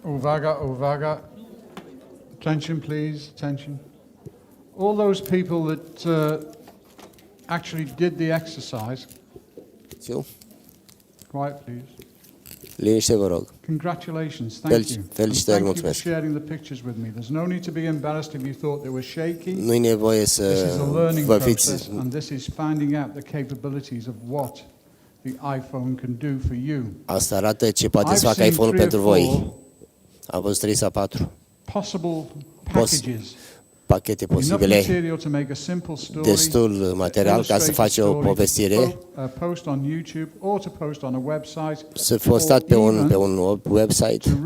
Uwaga. Attention, please, attention. All those people that actually did the exercise. Quiet, please. Liniște, vă rog. Congratulations, thank you. Felicitări, Thank you for mulțumesc. sharing the pictures with me. There's no need to be embarrassed if you thought they were shaky. Nu-i nevoie This is să a learning vă process, fiți... and this is finding out the capabilities of what the iPhone can do for you. Asta arată ce poate să facă iPhone-ul pentru voi. Am văzut 3 sau 4 possible packages. Pachete posibile, destul material ca să faci o povestire, să postat pe un website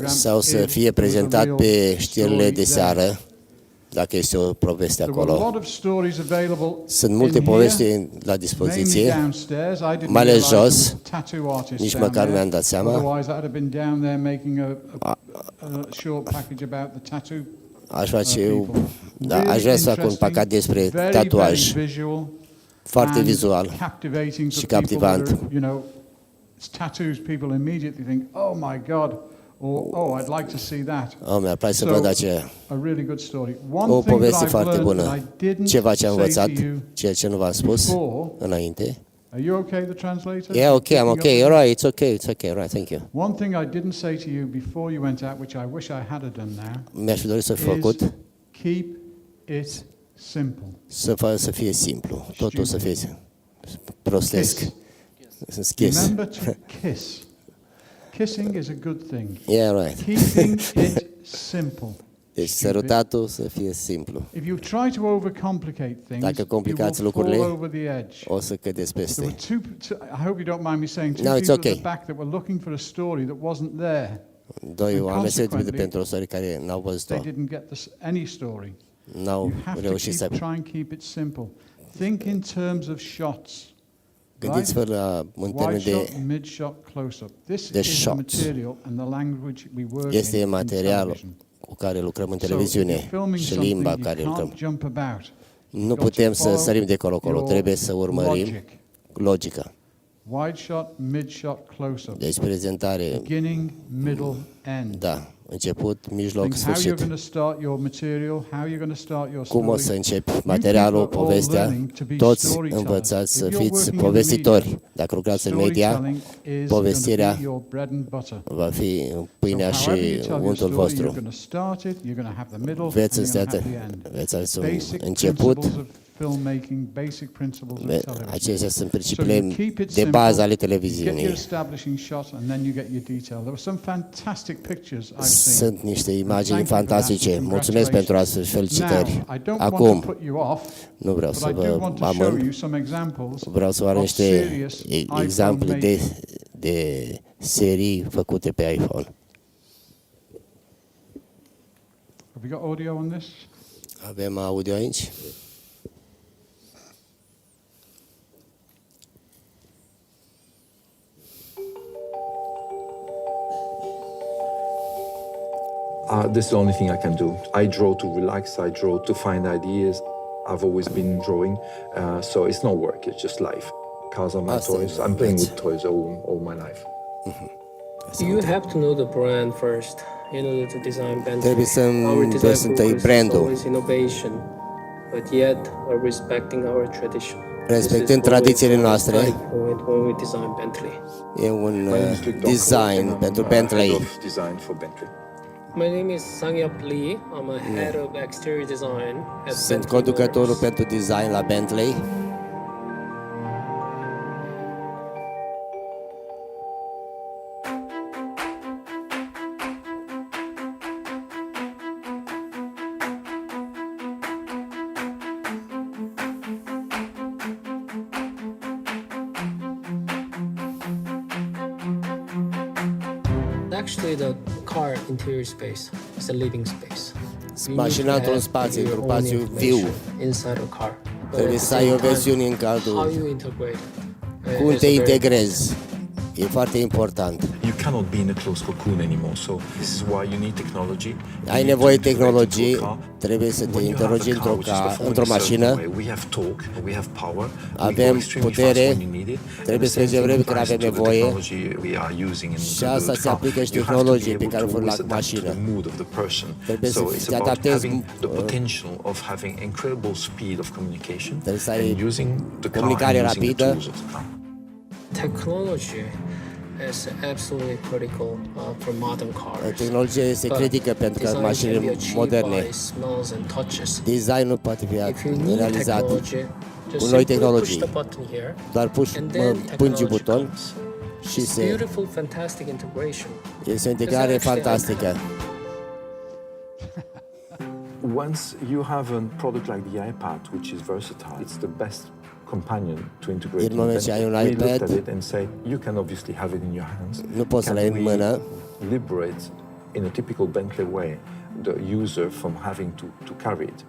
sau să fie prezentat pe știrile de seară, dacă este o poveste acolo. Sunt multe povești la dispoziție, mai ales jos, nici măcar nu mi-am dat seama. Aș vrea să fac un pachet despre tatuaj, foarte vizual și captivant. Mi-ar place să văd aceea. O poveste foarte bună. Ceva ce am învățat, ceea ce nu v-am spus înainte. Are you okay, the translator? Yeah, okay, I'm okay. All right, it's okay, right, thank you. One thing I didn't say to you before you went out, which I wish I had done now, mi-aș fi dorit să fi făcut, keep it simple. Să fie simplu, totul să fie prostesc. Kiss. Remember to kiss. Kissing is a good thing. Yeah, right. Keeping it simple. Deci sărutatul să fie simplu. If you try to overcomplicate things, dacă complicați lucrurile, o să cădeți peste. I hope you don't mind me saying, two people at the back that were looking for a story that wasn't there. Doi oameni se uită pentru o story care n-au văzut-o. They didn't get any story. N-au reușit să... Try and keep it simple. Think in terms of shots. Gândiți-vă în termen de shots. Este material cu care lucrăm în televiziune și limba care lucrăm. Nu putem să sărim de colo-colo, trebuie să urmărim logica. Deci prezentare, da, început, mijloc, sfârșit. Cum o să începi materialul, povestea? Toți învățați să fiți povestitori. Dacă lucrați în media, povestirea va fi pâinea și untul vostru. Veți avea un început. Acestea sunt principiile de bază ale televiziunii. Sunt niște imagini fantastice. Mulțumesc pentru astfel felicitări. Acum, nu vreau să vă amân, vreau să vă arăt niște exemple de serii făcute pe iPhone. Avem audio aici? This is the only thing I can do. I draw to relax, I draw to find ideas. I've always been drawing, so it's not work, it's just life. Cars are my toys. I'm playing with toys all my life. You have to know the brand first. in order to design Bentley. Trebuie să Our înveți design întâi focus is brandul, always innovation, but yet we're respecting our tradition. respectând tradițiile noastre. When we design Bentley. E un design pentru Bentley. Design for Bentley. My name is Sang-Yup Lee. I'm a head of exterior design at Sunt Bentley conducătorul Motors. pentru design la Bentley. Actually, the car interior space is a living space. You need Mașina to într-un have spațiu, your într-un own spațiu information viu. inside a car. But Trebuie at the să ai same o time, versiune în how cadrul. you integrate it, Cum is te very integrezi? E foarte important. You cannot be in a closed cocoon anymore. So this is why you need technology. You Ai need nevoie to de integrate into tehnologie, a car. trebuie să te When you have interogi a car which is performing într-o a certain mașină. way, we have torque, we have power, we go Avem extremely fast putere, when you need it. trebuie And să the same mergem thing repede când applies avem to the nevoie. technology we are using in Și the asta se car. aplică și You have to be tehnologiei pe able care o to folosesc always la adapt to mașină. the mood of the person. Trebuie So să it's te about adaptezi, having the potential of having incredible speed of communication Trebuie să ai and using the car comunicare and using the rapidă. tools of the car. Technology is absolutely critical for modern cars. Tehnologia este But critică pentru că design can be mașinile achieved moderne, by smells and touches. designul poate fi If you need realizat technology, just cu noi simply push tehnologii. the button here, Doar and then pungi technology buton comes. și It's beautiful, fantastic integration. este o integrare It's actually fantastică. Once you have a product like the iPad, which is versatile, it's the best companion to integrate. În moment ce ai un We looked iPad, at it and say, you can obviously have it in your hands. nu poți să-l ai în mână. Liberate, in a typical Bentley way, the user from having to carry it.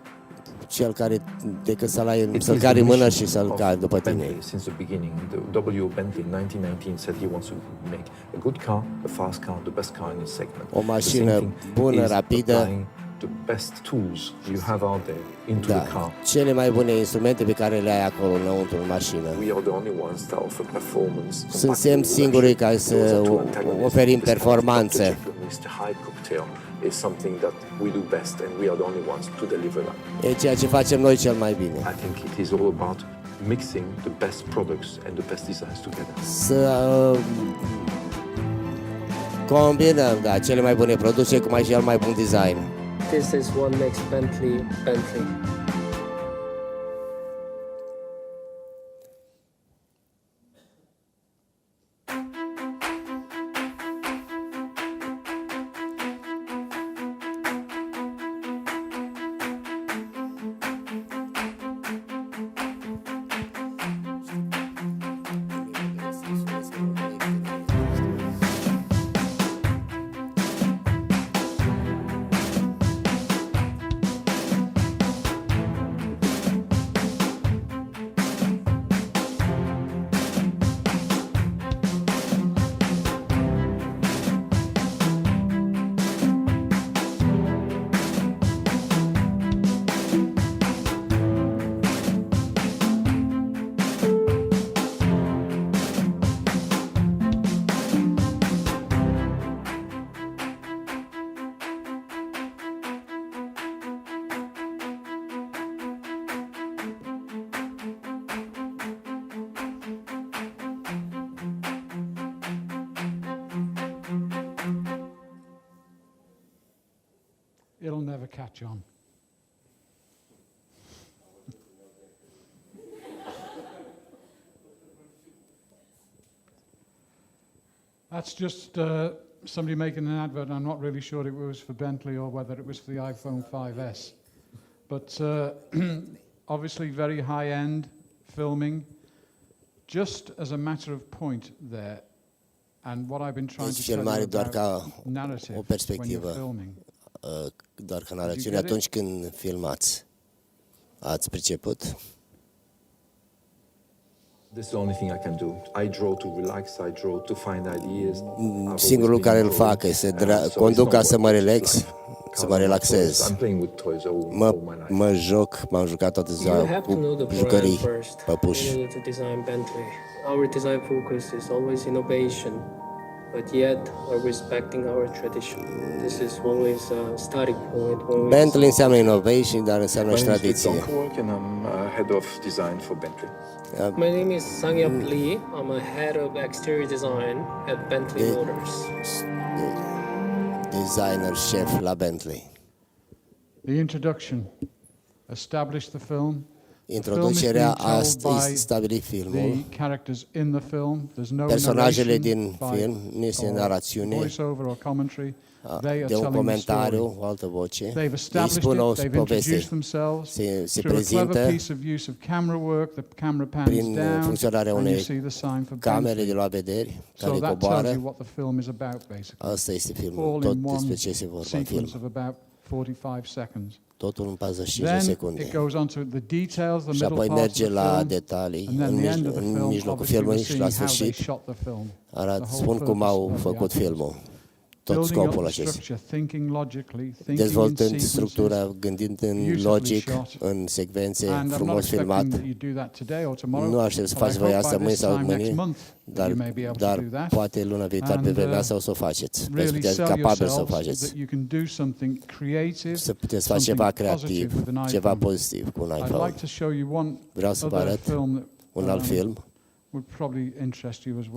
Cel care, decât să-l ai, It să-l is cari the în mână mission și să-l of cari după tine. Bentley since the beginning. The W. Bentley in 1919 said he wants to make a good car, a fast car, the best car in his segment. O mașină The same thing bună, is rapidă. applying the best tools you have out there into Da, the car. cele mai bune instrumente pe care le ai acolo înăuntru în mașină. We are the only ones that offer performance. Suntem singurii care să oferim performanță. Mr. Hyde cocktail is something that we do best, and we are the only ones to deliver that. E ceea ce facem noi cel mai bine. I think it is all about mixing the best products and the best designs together. Să combinăm, da, cele mai bune produse cu mai cel mai bun design. This is what makes Bentley Bentley. It'll never catch on. That's just somebody making an advert. I'm not really sure it was for Bentley or whether it was for the iPhone 5S. But obviously very high-end filming. Just as a matter of point there, and what I've been trying to tell you about narrative when you're filming. Doar ca narațiune atunci când filmați. Ați priceput? This is the only thing I can do. I draw to relax, I draw to find ideas. Singurul lucru care îl fac este să conduc ca să mă relax, să mă relaxez. Mă joc, m-am jucat toată ziua cu jucării, păpuși. In order to design Bentley, our design focus is always innovation, but yet are respecting our tradition. This is always a starting point when we Bentley înseamnă innovation, dar înseamnă My și name is tradiție. Victor Work and I'm head of design for Bentley. My name is Sangyap Lee. I'm a head of exterior design at Bentley Motors. Designer șef la Bentley. The introduction established the film. Introducerea a stabilit filmul. Personajele din film nu este narațiune de un comentariu, o altă voce. Ei spun o poveste. Se prezintă prin funcționarea unei camere de luat vederi care coboară. Asta este filmul, tot despre ce se vorba în film. Totul în 45 de secunde. Și apoi merge la detalii în mijlocul filmului și la sfârșit spun cum au făcut filmul. Tot scopul acesta. Dezvoltând structura, gândind în logic, în secvențe, frumos filmat. Nu aștept să faci voi asta mâine sau mâine, dar poate luna viitoare pe vremea asta o să o faceți. Veți putea capabil să o faceți. Să puteți face ceva creativ, ceva pozitiv cu un iPhone. Vreau să vă arăt un alt film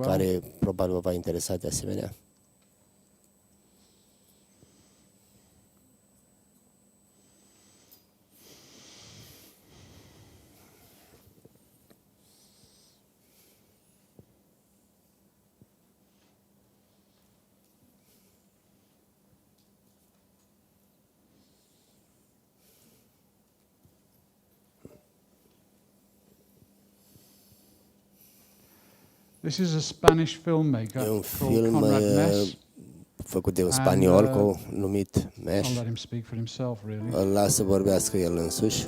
care probabil vă va interesa de asemenea. This is a Spanish filmmaker called Conrad Mess. Făcut de un spaniol numit Mesh. I'll let him speak for himself, really. Îl las să vorbească el însuși.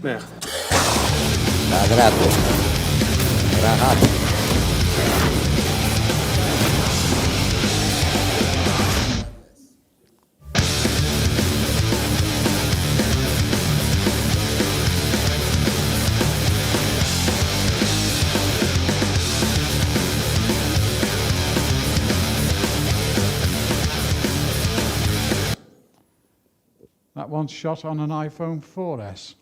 Merde. La dracu. Rahat. That one's shot on an iPhone 4S.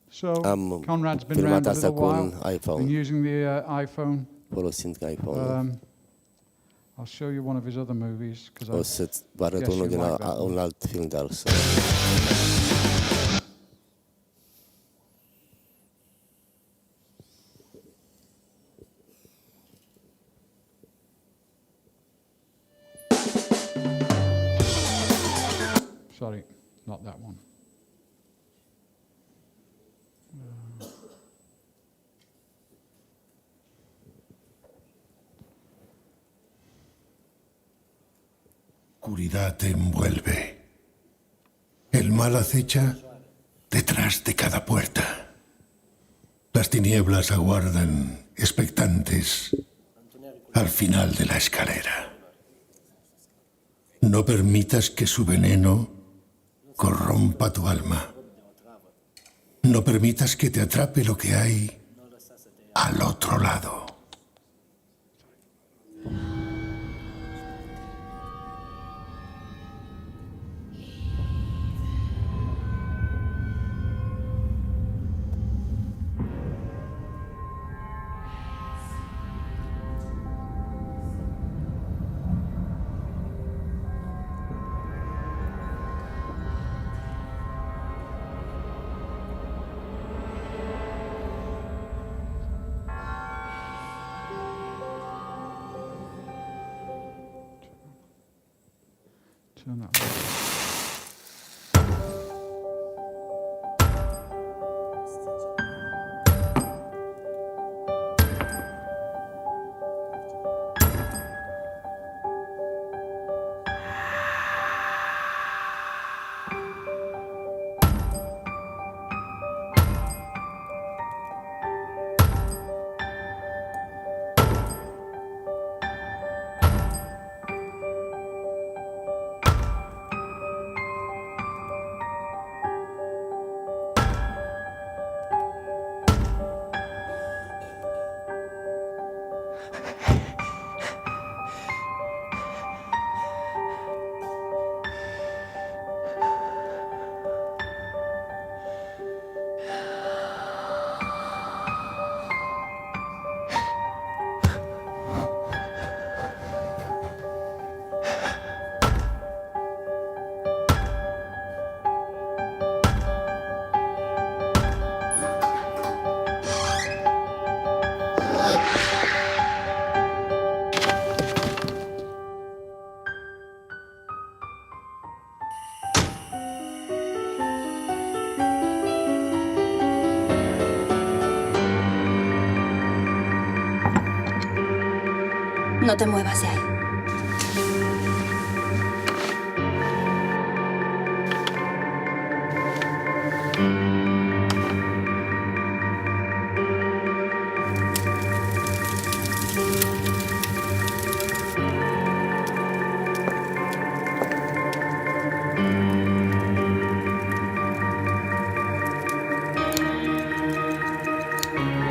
So Am Conrad's been filmat around a asta little cu un while, iPhone, been using the iPhone. folosind iPhone-ul. I'll show you one of his other movies O să-ți vă arăt Yes, unul you din like that. un alt film de-al său. Sorry, not that one. Oscuridad te envuelve. El mal acecha detrás de cada puerta. Las tinieblas aguardan, expectantes, al final de la escalera. No permitas que su veneno corrompa tu alma. No permitas que te atrape lo que hay al otro lado. Turn that on. No te muevas de ahí.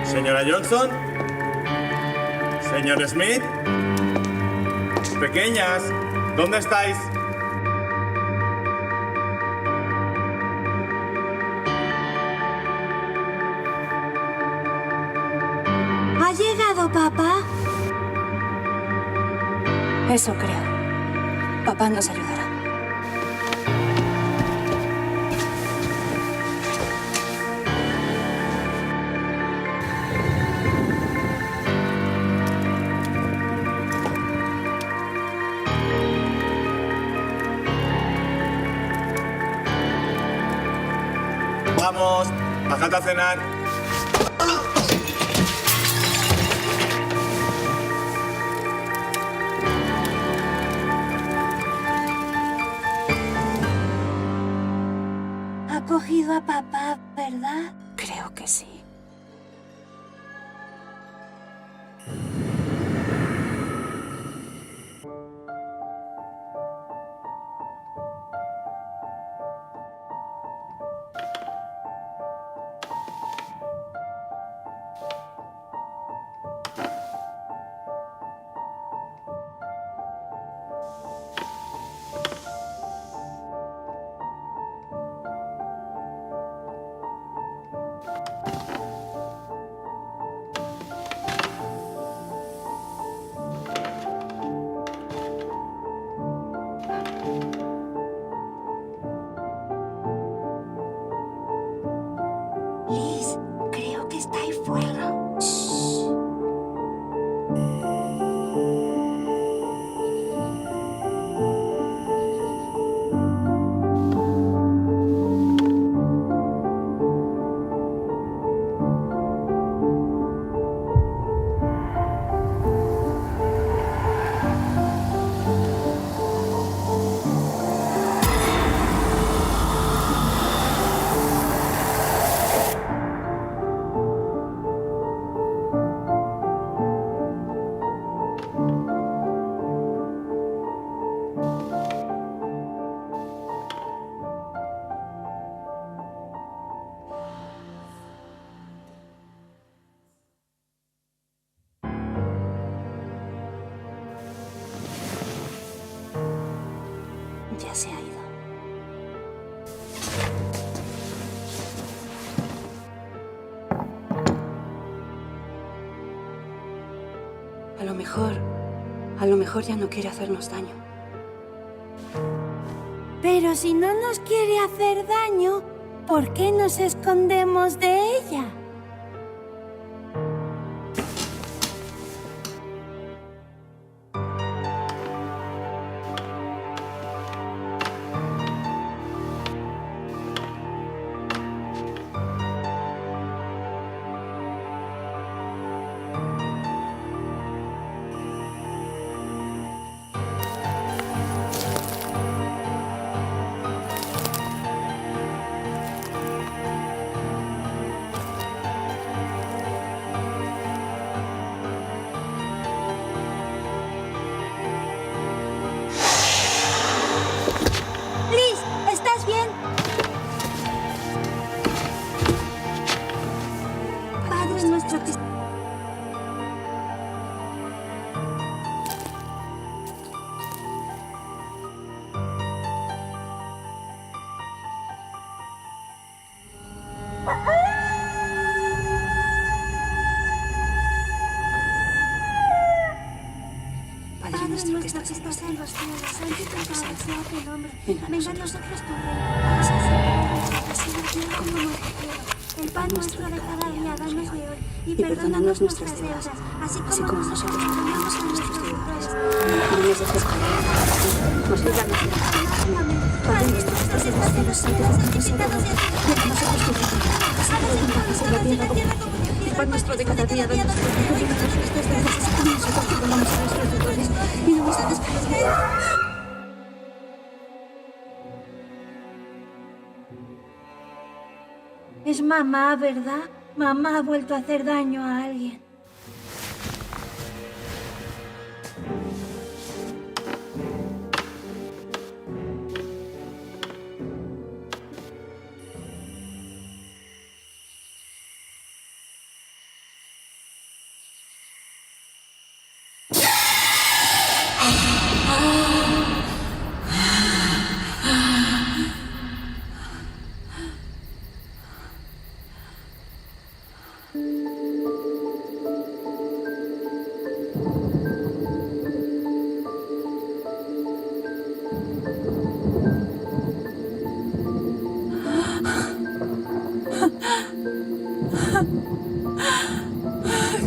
Señora Johnson. Señor Smith. Pequeñas, ¿dónde estáis? ¿Ha llegado papá? Eso creo. Papá nos ayudará. Vamos, bajad a cenar. Ha cogido a papá, ¿verdad? Creo que sí. Liz, creo que está ahí fuera. Ya se ha ido. A lo mejor ya no quiere hacernos daño. Pero si no nos quiere hacer daño, ¿por qué nos escondemos de ella? Padre nuestro que estás en los cielos, santificado sea tu nombre. Venga a nosotros tu reino. Así en la tierra como en el cielo. El pan nuestro de cada día, danos de hoy. Y perdónanos nuestras deudas, así como nosotros perdonamos a nuestros deudores. No nos dejes caer en la tentación, mas líbranos del mal. Amén. Padre nuestro que estás en los cielos, santificado sea tu nombre. Venga a nosotros tu reino. Así en la tierra como en el cielo. El pan nuestro de cada día, danos de hoy. Y perdónanos nuestras deudas, así como nosotros perdonamos a nuestros deudores. Y no nos dejes caer en la tentación. Es mamá, ¿verdad? Mamá ha vuelto a hacer daño a alguien.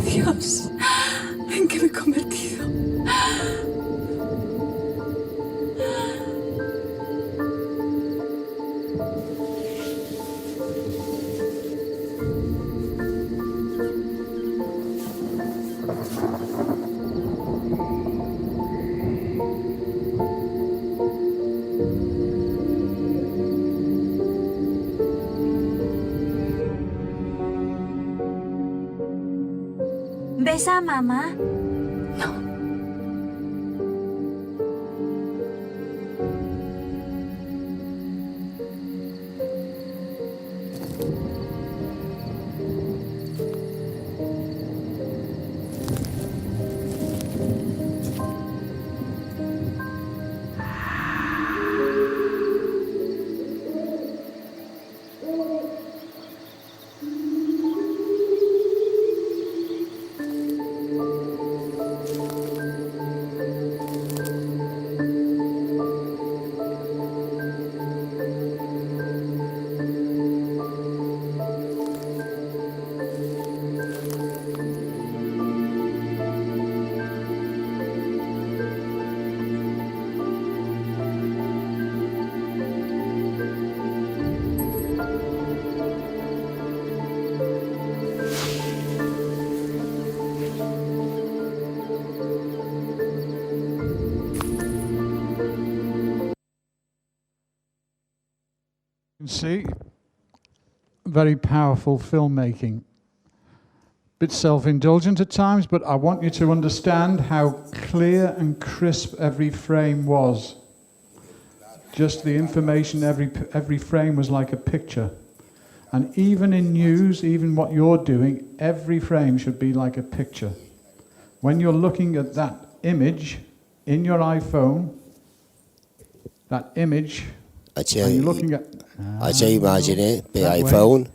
Dios, ¿en qué me he convertido? ¿Ves a mamá? No. You can see, very powerful filmmaking. Bit self-indulgent at times, but I want you to understand how clear and crisp every frame was. Just the information, every frame was like a picture. And even in news, even what you're doing, every frame should be like a picture. When you're looking at that image in your iPhone, that image, and you're looking at acea imagine pe iPhone,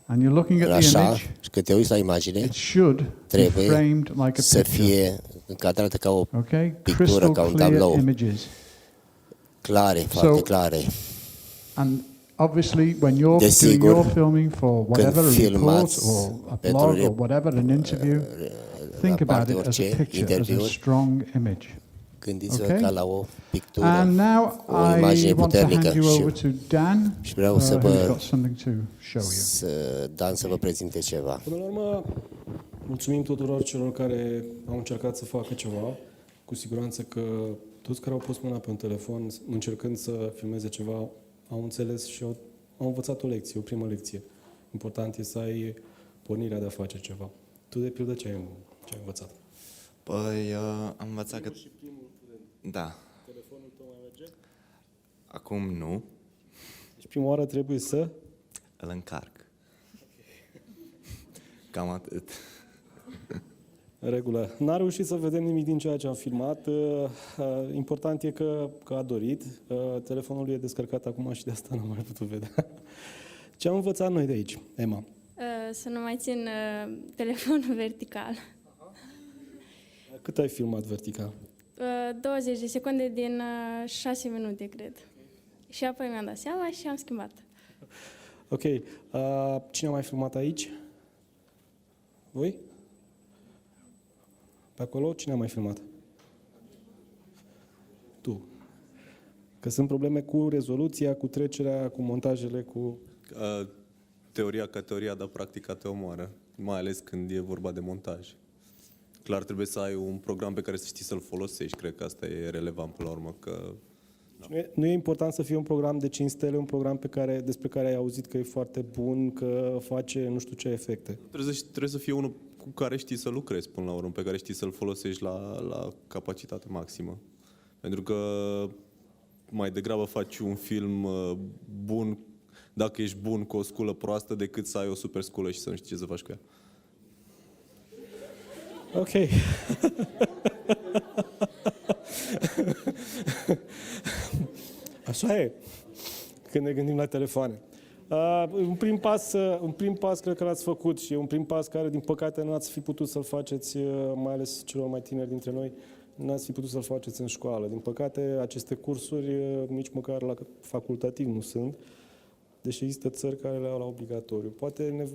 and you're looking at the așa, image, și când te uiți la imagine, it should be trebuie framed like a să picture. fie încadrată ca o Okay, pictură, crystal ca un clear tablou, images. clare, foarte clare. And obviously, when you're Desigur, doing your filming for whatever, a report filmați or a pentru blog or whatever, an interview, think about it as a orice picture, as a interviuri, strong image. gândiți-vă Okay? ca la o pictură, And now o imagine I want to puternică. hand you over to Dan, Și vreau să who's vă got something to show you. Dan să vă prezinte ceva. Până la urmă, mulțumim tuturor celor care au încercat să facă ceva. Cu siguranță că toți care au pus mâna pe un telefon încercând să filmeze ceva au înțeles și au învățat o lecție, o primă lecție. Important e să ai pornirea de a face ceva. Tu, de pildă, ce ai învățat? Păi, am învățat că... Da. Telefonul tău mai merge? Acum nu. Deci prima oară trebuie să... Îl încarc. Cam atât. În regulă. N-a reușit să vedem nimic din ceea ce am filmat. Important e că a dorit. Telefonul lui e descărcat acum și de asta n-am mai putut vedea. Ce am învățat noi de aici, Emma? Să nu mai țin telefonul vertical. Cât ai filmat vertical? 20 de secunde din 6 minute, cred. Și apoi mi-am dat seama și am schimbat. Ok. Cine a mai filmat aici? Voi? Pe acolo? Cine a mai filmat? Tu. Că sunt probleme cu rezoluția, cu trecerea, cu montajele, cu... Teoria ca teoria, dar practica te omoară, mai ales când e vorba de montaj. Clar, trebuie să ai un program pe care să știi să-l folosești. Cred că asta e relevant până la urmă. Că... Nu e important să fie un program de 5 stele, un program despre care ai auzit că e foarte bun, că face nu știu ce efecte. Trebuie să fie unul cu care știi să lucrezi până la urmă, pe care știi să-l folosești la capacitate maximă. Pentru că mai degrabă faci un film bun dacă ești bun cu o sculă proastă decât să ai o super sculă și să nu știi ce să faci cu ea. Ok. Așa e, când ne gândim la telefoane. Un prim pas cred că l-ați făcut și e un prim pas care, din păcate, nu ați fi putut să-l faceți, mai ales celor mai tineri dintre noi, nu ați fi putut să-l faceți în școală. Din păcate, aceste cursuri nici măcar la facultativ nu sunt, deși există țări care le au la obligatoriu. Poate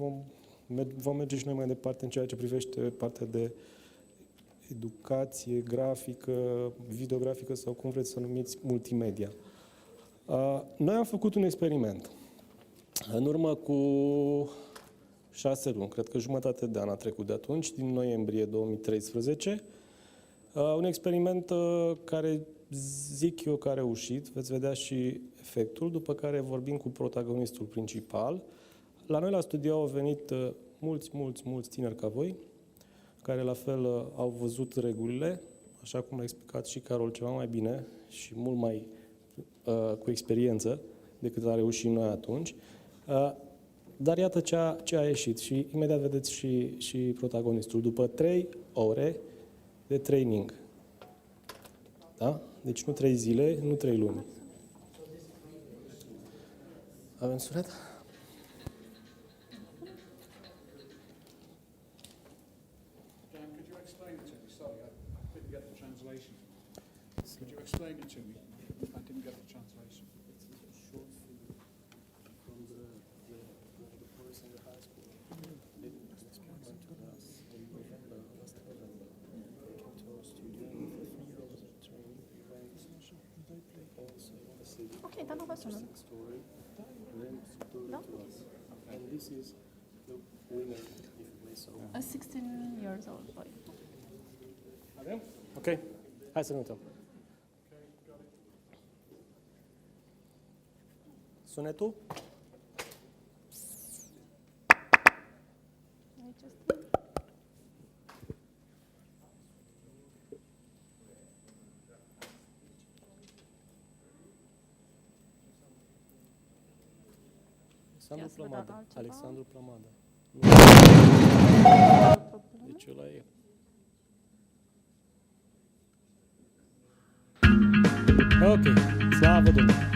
vom merge și noi mai departe în ceea ce privește partea de educație grafică, videografică sau cum vreți să numiți, multimedia. Noi am făcut un experiment. În urmă cu 6 luni, cred că jumătate de an a trecut de atunci, din noiembrie 2013, un experiment care zic eu că a reușit, veți vedea și efectul, după care vorbim cu protagonistul principal. La noi la studio au venit mulți tineri ca voi, care la fel au văzut regulile, așa cum a explicat și Carol ceva mai bine și mult mai cu experiență decât a reușit noi atunci. Dar iată ce a ieșit și imediat vedeți și protagonistul. După 3 ore de training. Da? Deci nu 3 zile, nu 3 luni. Avem sunet? Could you explain it to me? I didn't get the translation. Ok, dar nu vă sună. Da? And this is the winner, if you may so. A 16 years old boy. Avem? Ok. Hai să ne uităm. Sunetul? Alexandru Plămadă. Deci ăla e. Ok, slavă Domnului!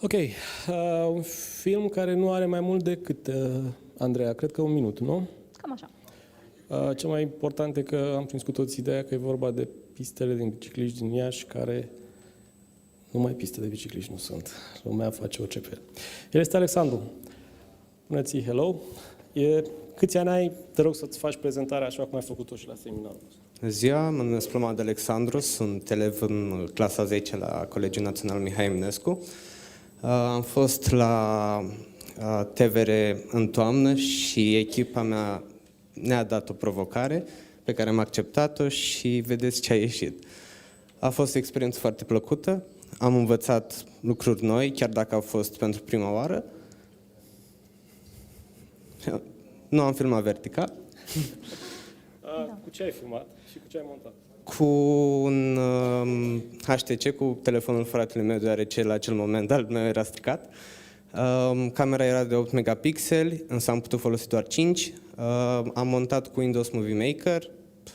Ok, un film care nu are mai mult decât, Andreea, cred că 1 minut, nu? Cam așa. Cel mai important e că am prins cu toți ideea că e vorba de pistele din bicicliști din Iași, care numai piste de bicicliști nu sunt. Lumea face orice pe el. El este Alexandru. Bună-ți, hello. Câți ani ai? Te rog să-ți faci prezentarea așa cum ai făcut-o și la seminarul. Bună ziua, mă numesc Ploma de Alexandru, sunt elev în clasa 10 la Colegiul Național Mihai Eminescu. Am fost la TVR în toamnă și echipa mea ne-a dat o provocare pe care am acceptat-o și vedeți ce a ieșit. A fost o experiență foarte plăcută, am învățat lucruri noi, chiar dacă au fost pentru prima oară. Nu am filmat vertical. Cu ce ai filmat și cu ce ai montat? Cu un HTC, cu telefonul fratelui meu, deoarece la acel moment al meu era stricat. Camera era de 8 megapixeli, însă am putut folosi doar 5. Am montat cu Windows Movie Maker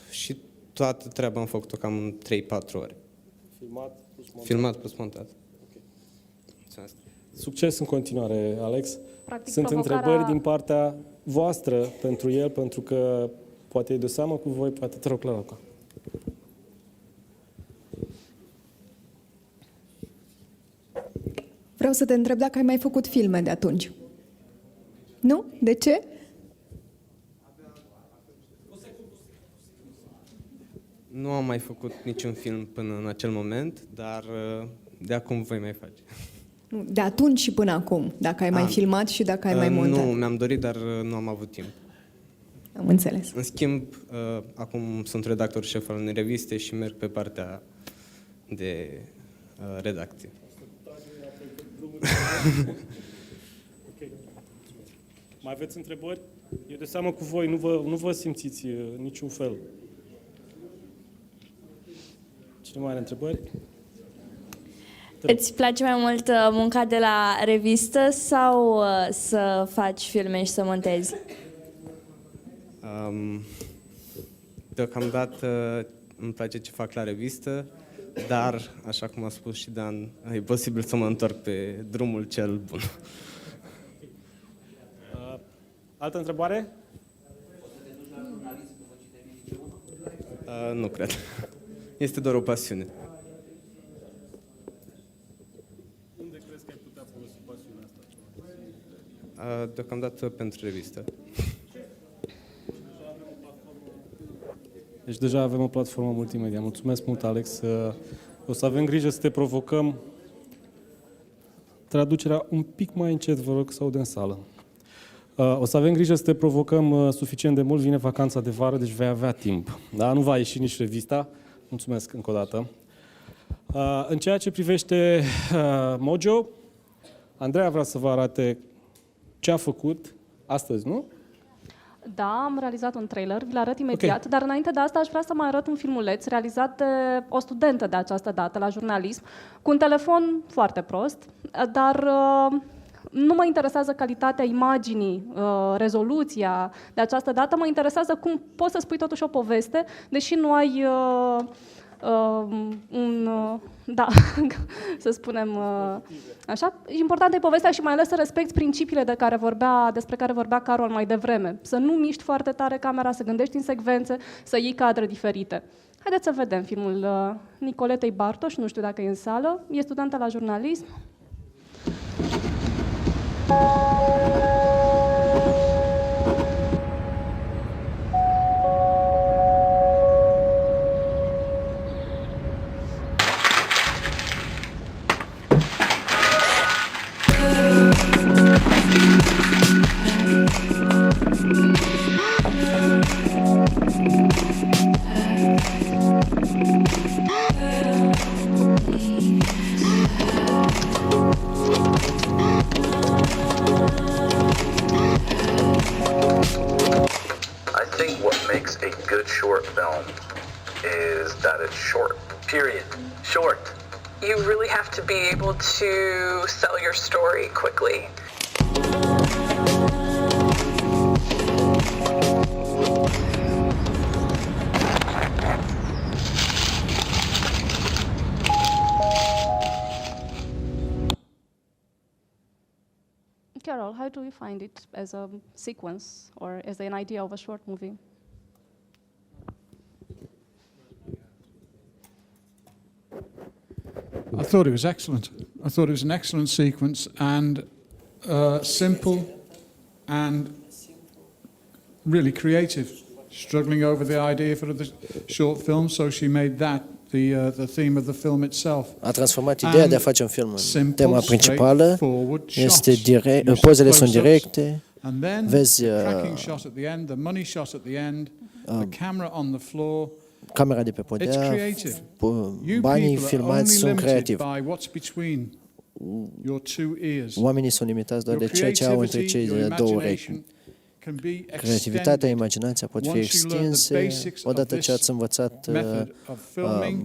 și toată treaba am făcut-o cam în 3-4 ore. Filmat plus montat. Okay. Succes în continuare, Alex. Practic, Sunt provocarea... întrebări din partea voastră pentru el, pentru că poate e de seamă cu voi, poate te rog la loc. Vreau să te întreb dacă ai mai făcut filme de atunci. Nu? De ce? Nu am mai făcut niciun film până în acel moment, dar de acum voi mai face. Nu, de atunci și până acum, dacă ai mai filmat și dacă ai mai montat. Nu, mi-am dorit, dar nu am avut timp. Am înțeles. În schimb, acum sunt redactor șef al unei reviste și merg pe partea de redacție. Okay. Mai aveți întrebări? Eu de seamă cu voi, nu vă simțiți niciun fel. Cine mai are întrebări? Îți place mai mult munca de la revistă sau să faci filme și să montezi? Deocamdată îmi place ce fac la revistă, dar, așa cum a spus și Dan, e posibil să mă întorc pe drumul cel bun. Altă întrebare? Nu cred. Este doar o pasiune. Unde crezi că ai putea folosi pasiunea asta? Deocamdată pentru revistă. Deci deja avem o platformă multimedia. Mulțumesc mult, Alex. O să avem grijă să te provocăm. Traducerea un pic mai încet, vă rog, să aud în sală. O să avem grijă să te provocăm suficient de mult. Vine vacanța de vară, deci vei avea timp. Da? Nu va ieși nici revista. Mulțumesc încă o dată. În ceea ce privește Mojo, Andreea vrea să vă arate ce a făcut astăzi, nu? Da, am realizat un trailer, vi-l arăt imediat, dar înainte de asta aș vrea să mai arăt un filmuleț realizat de o studentă de această dată la jurnalism, cu un telefon foarte prost, dar nu mă interesează calitatea imaginii, rezoluția de această dată, mă interesează cum poți să spui totuși o poveste, deși nu ai da, să spunem așa. Important e povestea și mai ales să respecti principiile despre care vorbea Carol mai devreme. Să nu miști foarte tare camera, să gândești în secvențe, să iei cadre diferite. Haideți să vedem filmul Nicoletei Bartoș, nu știu dacă e în sală, e studentă la jurnalism. Short. You really have to be able to sell your story quickly. Carol, how do you find it as a sequence or as an idea of a short movie? I thought it was excellent. I thought it was an excellent sequence and simple and really creative struggling over the idea for the short film, so she made that the theme of the film itself. A transformat ideea de a face un film în tema principală. Este direct, pozele sunt directe. Vezi camera de pe podea, banii filmați sunt creativi. Oamenii sunt limitați doar de ceea ce au între cei două urechi. Creativitatea, imaginația pot fi extinse odată ce ați învățat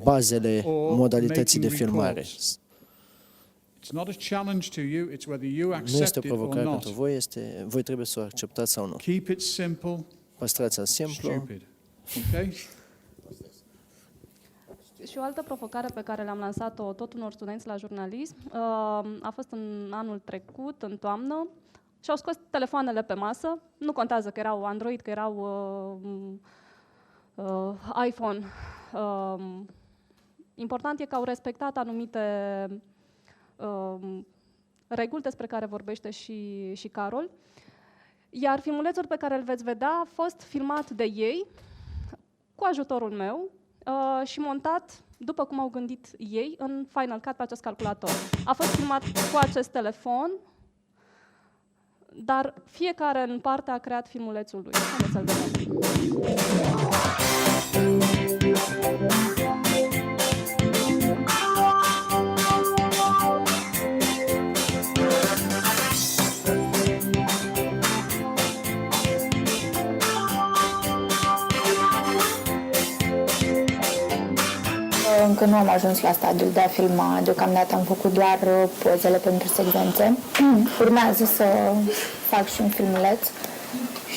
bazele modalității de filmare. Nu este o provocare pentru voi, voi trebuie să o acceptați sau nu. Păstrați-l simplu. Și o altă provocare pe care le-am lansat-o tot unor studenți la jurnalism a fost în anul trecut, în toamnă, și au scos telefoanele pe masă. Nu contează că erau Android, că erau iPhone. Important e că au respectat anumite reguli despre care vorbește și Carol. Iar filmulețul pe care îl veți vedea a fost filmat de ei, cu ajutorul meu, și montat după cum au gândit ei în Final Cut pe acest calculator. A fost filmat cu acest telefon, dar fiecare în parte a creat filmulețul lui. Haideți să-l vedem. Încă nu am ajuns la stadiul de a filma, deocamdată am făcut doar pozele pentru secvențe. Urmează să fac și un filmuleț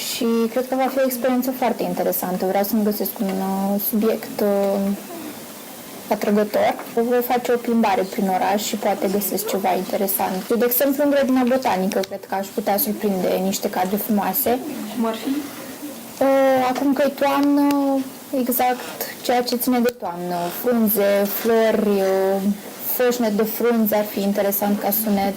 și cred că va fi o experiență foarte interesantă. Vreau să-mi găsesc un subiect atrăgător. Voi face o plimbare prin oraș și poate găsesc ceva interesant. De exemplu, în grădina botanică, cred că aș putea surprinde niște cadre frumoase. Cum ar fi? Acum că e toamnă, exact ceea ce ține de toamnă. Frunze, flori, foșnet de frunze ar fi interesant ca sunet.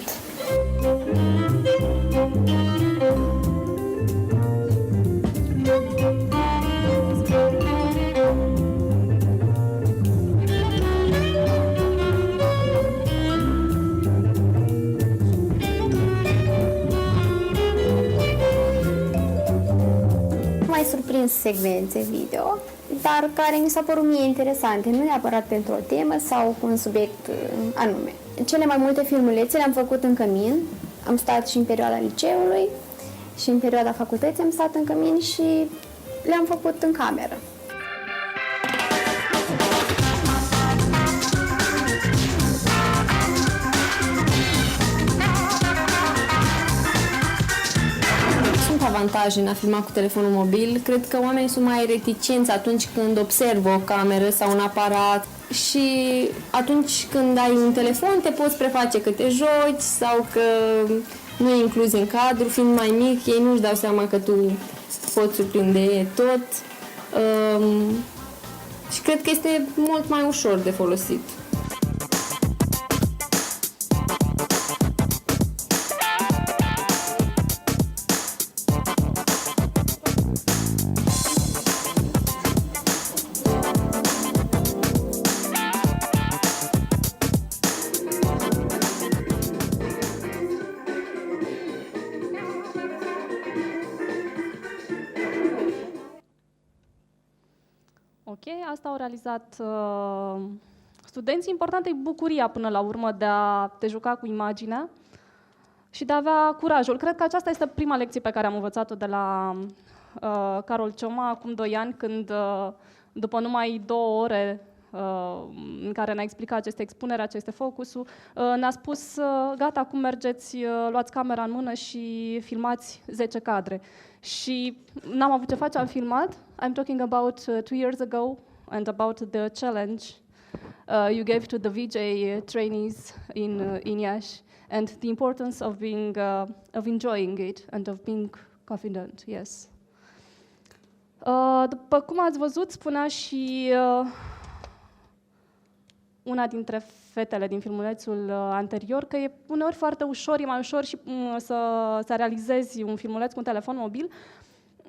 Mai surprins secvențe video, dar care mi s-au părut mie interesante, nu neapărat pentru o temă sau un subiect anume. Cele mai multe filmulețe le-am făcut în cămin, am stat și în perioada liceului și în perioada facultății am stat în cămin și le-am făcut în cameră. Avantaje în a filma cu telefonul mobil. Cred că oamenii sunt mai reticenți atunci când observă o cameră sau un aparat și atunci când ai un telefon te poți preface că te joci sau că nu e inclus în cadru, fiind mai mic, ei nu-și dau seama că tu poți surprinde tot și cred că este mult mai ușor de folosit. Asta au realizat studenții. Important e bucuria până la urmă de a te juca cu imaginea și de a avea curajul. Cred că aceasta este prima lecție pe care am învățat-o de la Carol Cioma acum 2 ani, când după numai 2 ore în care ne-a explicat ce este expunerea, ce este focusul, ne-a spus, gata, acum mergeți, luați camera în mână și filmați 10 cadre. Și n-am avut ce face, am filmat. I'm talking about 2 years ago and about the challenge you gave to the VJ trainees in Iași and the importance of being of enjoying it and of being confident. Yes. După cum ați văzut, spunea și una dintre fetele din filmulețul anterior că e uneori foarte ușor, e mai ușor și să realizezi un filmuleț cu un telefon mobil,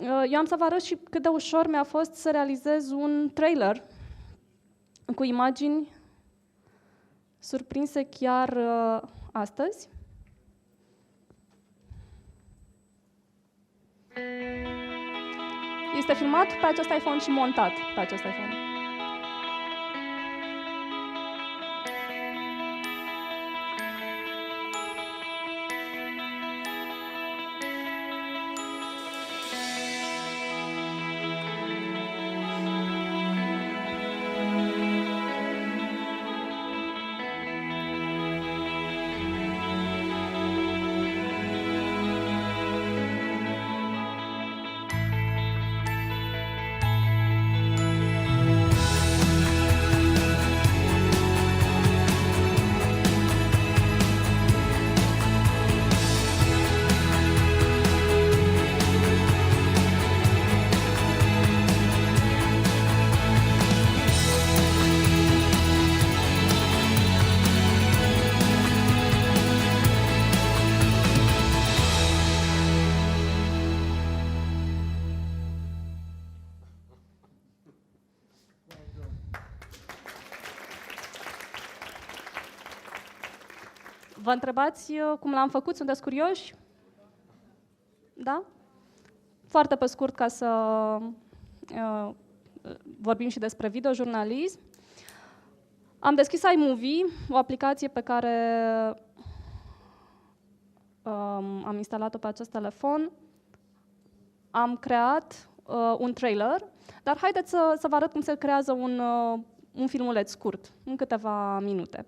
Eu am să vă arăt și cât de ușor mi-a fost să realizez un trailer cu imagini surprinse chiar astăzi. Este filmat pe acest iPhone și montat pe acest iPhone. Vă întrebați cum l-am făcut? Sunteți curioși? Da? Foarte pe scurt, ca să vorbim și despre videojurnalism. Am deschis iMovie, o aplicație pe care am instalat-o pe acest telefon. Am creat un trailer, dar haideți să vă arăt cum se creează un filmuleț scurt, în câteva minute.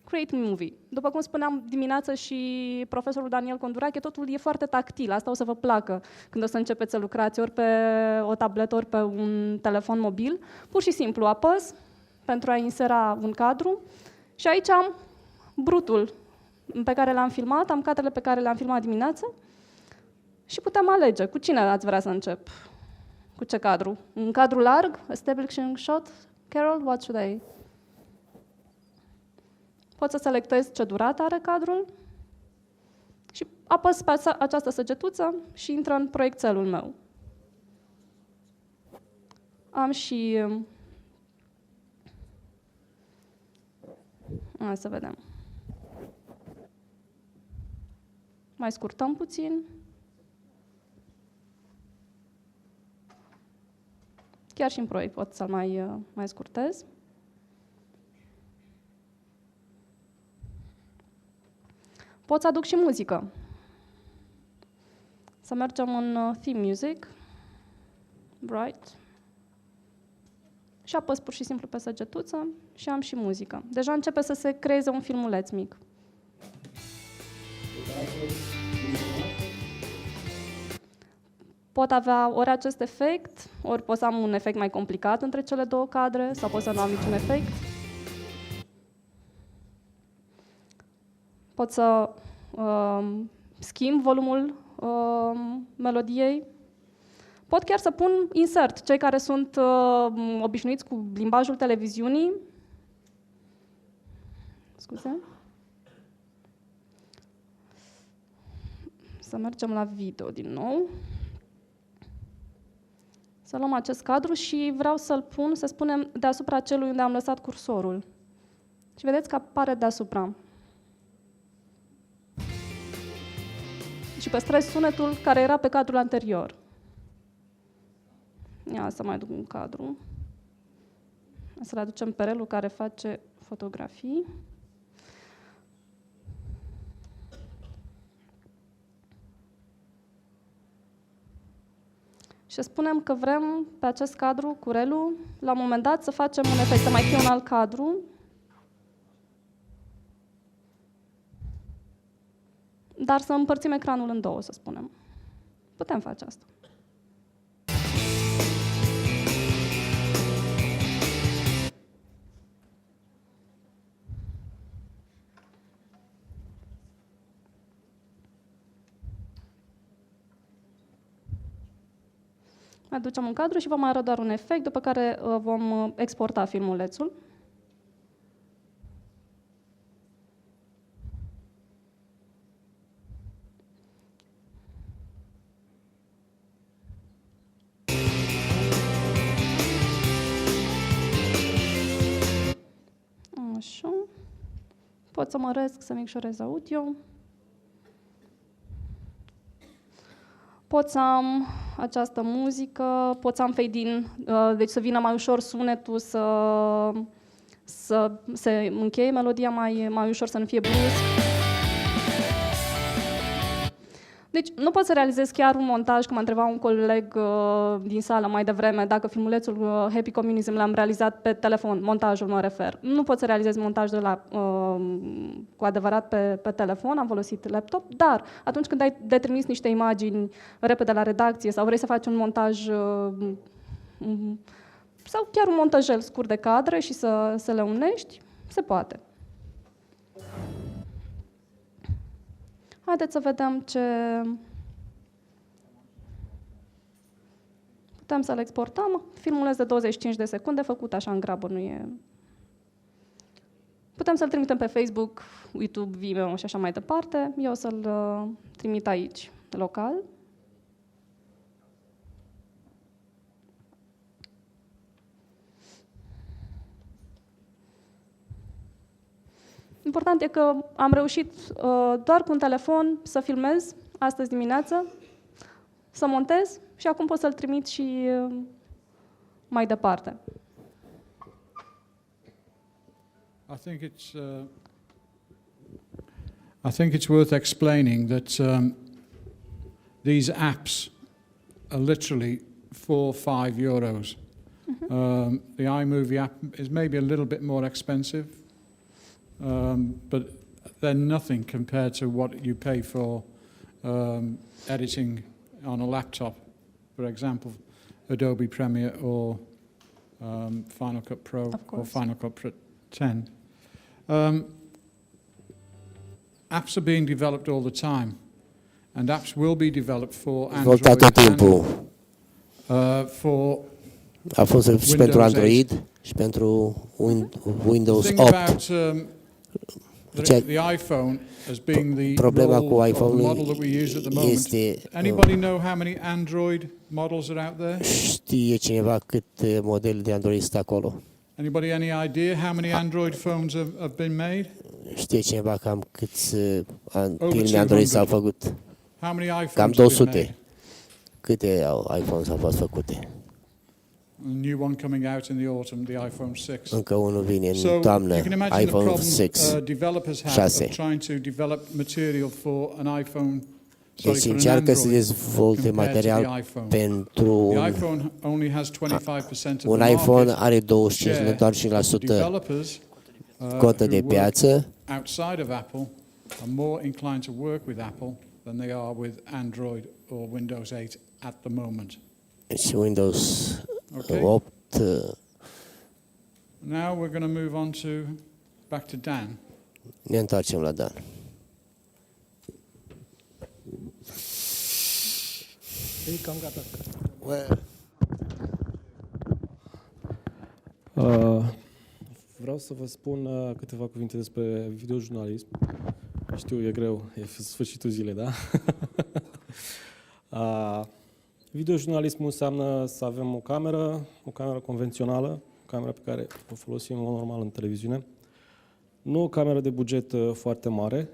Create Movie. După cum spuneam dimineață și profesorul Daniel Condurache, totul e foarte tactil. Asta o să vă placă când o să începeți să lucrați ori pe o tabletă, ori pe un telefon mobil. Pur și simplu apăs pentru a insera un cadru și aici am brutul pe care l-am filmat, am cadrele pe care le-am filmat dimineață și putem alege cu cine ați vrea să încep. Cu ce cadru? Un cadru larg? Establishing shot? Carol, what should I? Pot să selectez ce durată are cadrul și apăs pe această săgetuță și intră în proiectelul meu. Am și... Hai să vedem. Mai scurtăm puțin. Chiar și în proiect pot să-l mai scurtez. Pot să aduc și muzică. Să mergem în theme music. Right. Și apăs pur și simplu pe săgetuță și am și muzică. Deja începe să se creeze un filmuleț mic. Pot avea ori acest efect, ori pot să am un efect mai complicat între cele două cadre, sau pot să nu am niciun efect. Pot să schimb volumul melodiei. Pot chiar să pun insert. Cei care sunt obișnuiți cu limbajul televiziunii. Scuze. Să mergem la video din nou. Să luăm acest cadru și vreau să-l pun, să spunem, deasupra celui unde am lăsat cursorul. Și vedeți că apare deasupra. Și păstrez sunetul care era pe cadrul anterior. Ia să mai duc un cadru. Să-l aducem pe relul care face fotografii. Și spunem că vrem pe acest cadru cu relul, la un moment dat, să facem un efect, să mai fie un alt cadru. Dar să împărțim ecranul în două, să spunem. Putem face asta. Aducem un cadru și vom mai arăta doar un efect, după care vom exporta filmulețul. Așa. Pot să măresc, să micșorez audio. Pot să am această muzică, pot să am fade-in, deci să vină mai ușor sunetul, să se încheie melodia mai ușor, să nu fie brusc. Deci nu pot să realizez chiar un montaj, cum m-a întrebat un coleg din sală mai devreme, dacă filmulețul Happy Communism l-am realizat pe telefon, montajul mă refer. Nu pot să realizez montajul cu adevărat pe telefon, am folosit laptop, dar atunci când ai de trimis niște imagini repede la redacție sau vrei să faci un montaj sau chiar un montajel scurt de cadre și să le unești, se poate. Haideți să vedem ce putem să-l exportăm. Filmuleț de 25 de secunde, făcut așa în grabă, nu e... Putem să-l trimitem pe Facebook, YouTube, Vimeo și așa mai departe. Eu o să-l trimit aici, local. Important e că am reușit doar cu un telefon să filmez astăzi dimineață, să montez și acum pot să-l trimit și mai departe. I think it's worth explaining that these apps are literally 4-5 euros. The iMovie app is maybe a little bit more expensive. But they're nothing compared to what you pay for editing on a laptop, for example, Adobe Premiere or Final Cut Pro or Final Cut 10. Apps are being developed all the time, and apps will be developed for Android and for a fost și pentru Android și pentru Windows 8. Problema cu iPhone-ul este... Anybody know how many Android models are out there? Știe cineva câte modele de Android sunt acolo? Anybody any idea how many Android phones have been made? Știe cineva cam câți filme Android s-au făcut? How many iPhones Cam 200. Câte iPhones au fost făcute? A new one coming out in the autumn, the iPhone 6. Încă unul vine în toamnă, iPhone 6. Developers have of trying to develop material for an iPhone. Deci încearcă să dezvolte material pentru un iPhone are 25, doar 5% cotă de piață. Outside of Apple are more inclined to work with Apple than they are with Android or Windows 8 at the moment. Și Windows 8. Now we're going to move on to back to Dan. Ne întoarcem la Dan. E cam gata. Vreau să vă spun câteva cuvinte despre videojurnalism. Știu, e greu, e sfârșitul zilei, da? Videojurnalismul înseamnă să avem o cameră convențională, o cameră pe care o folosim în mod normal în televiziune. Nu o cameră de buget foarte mare.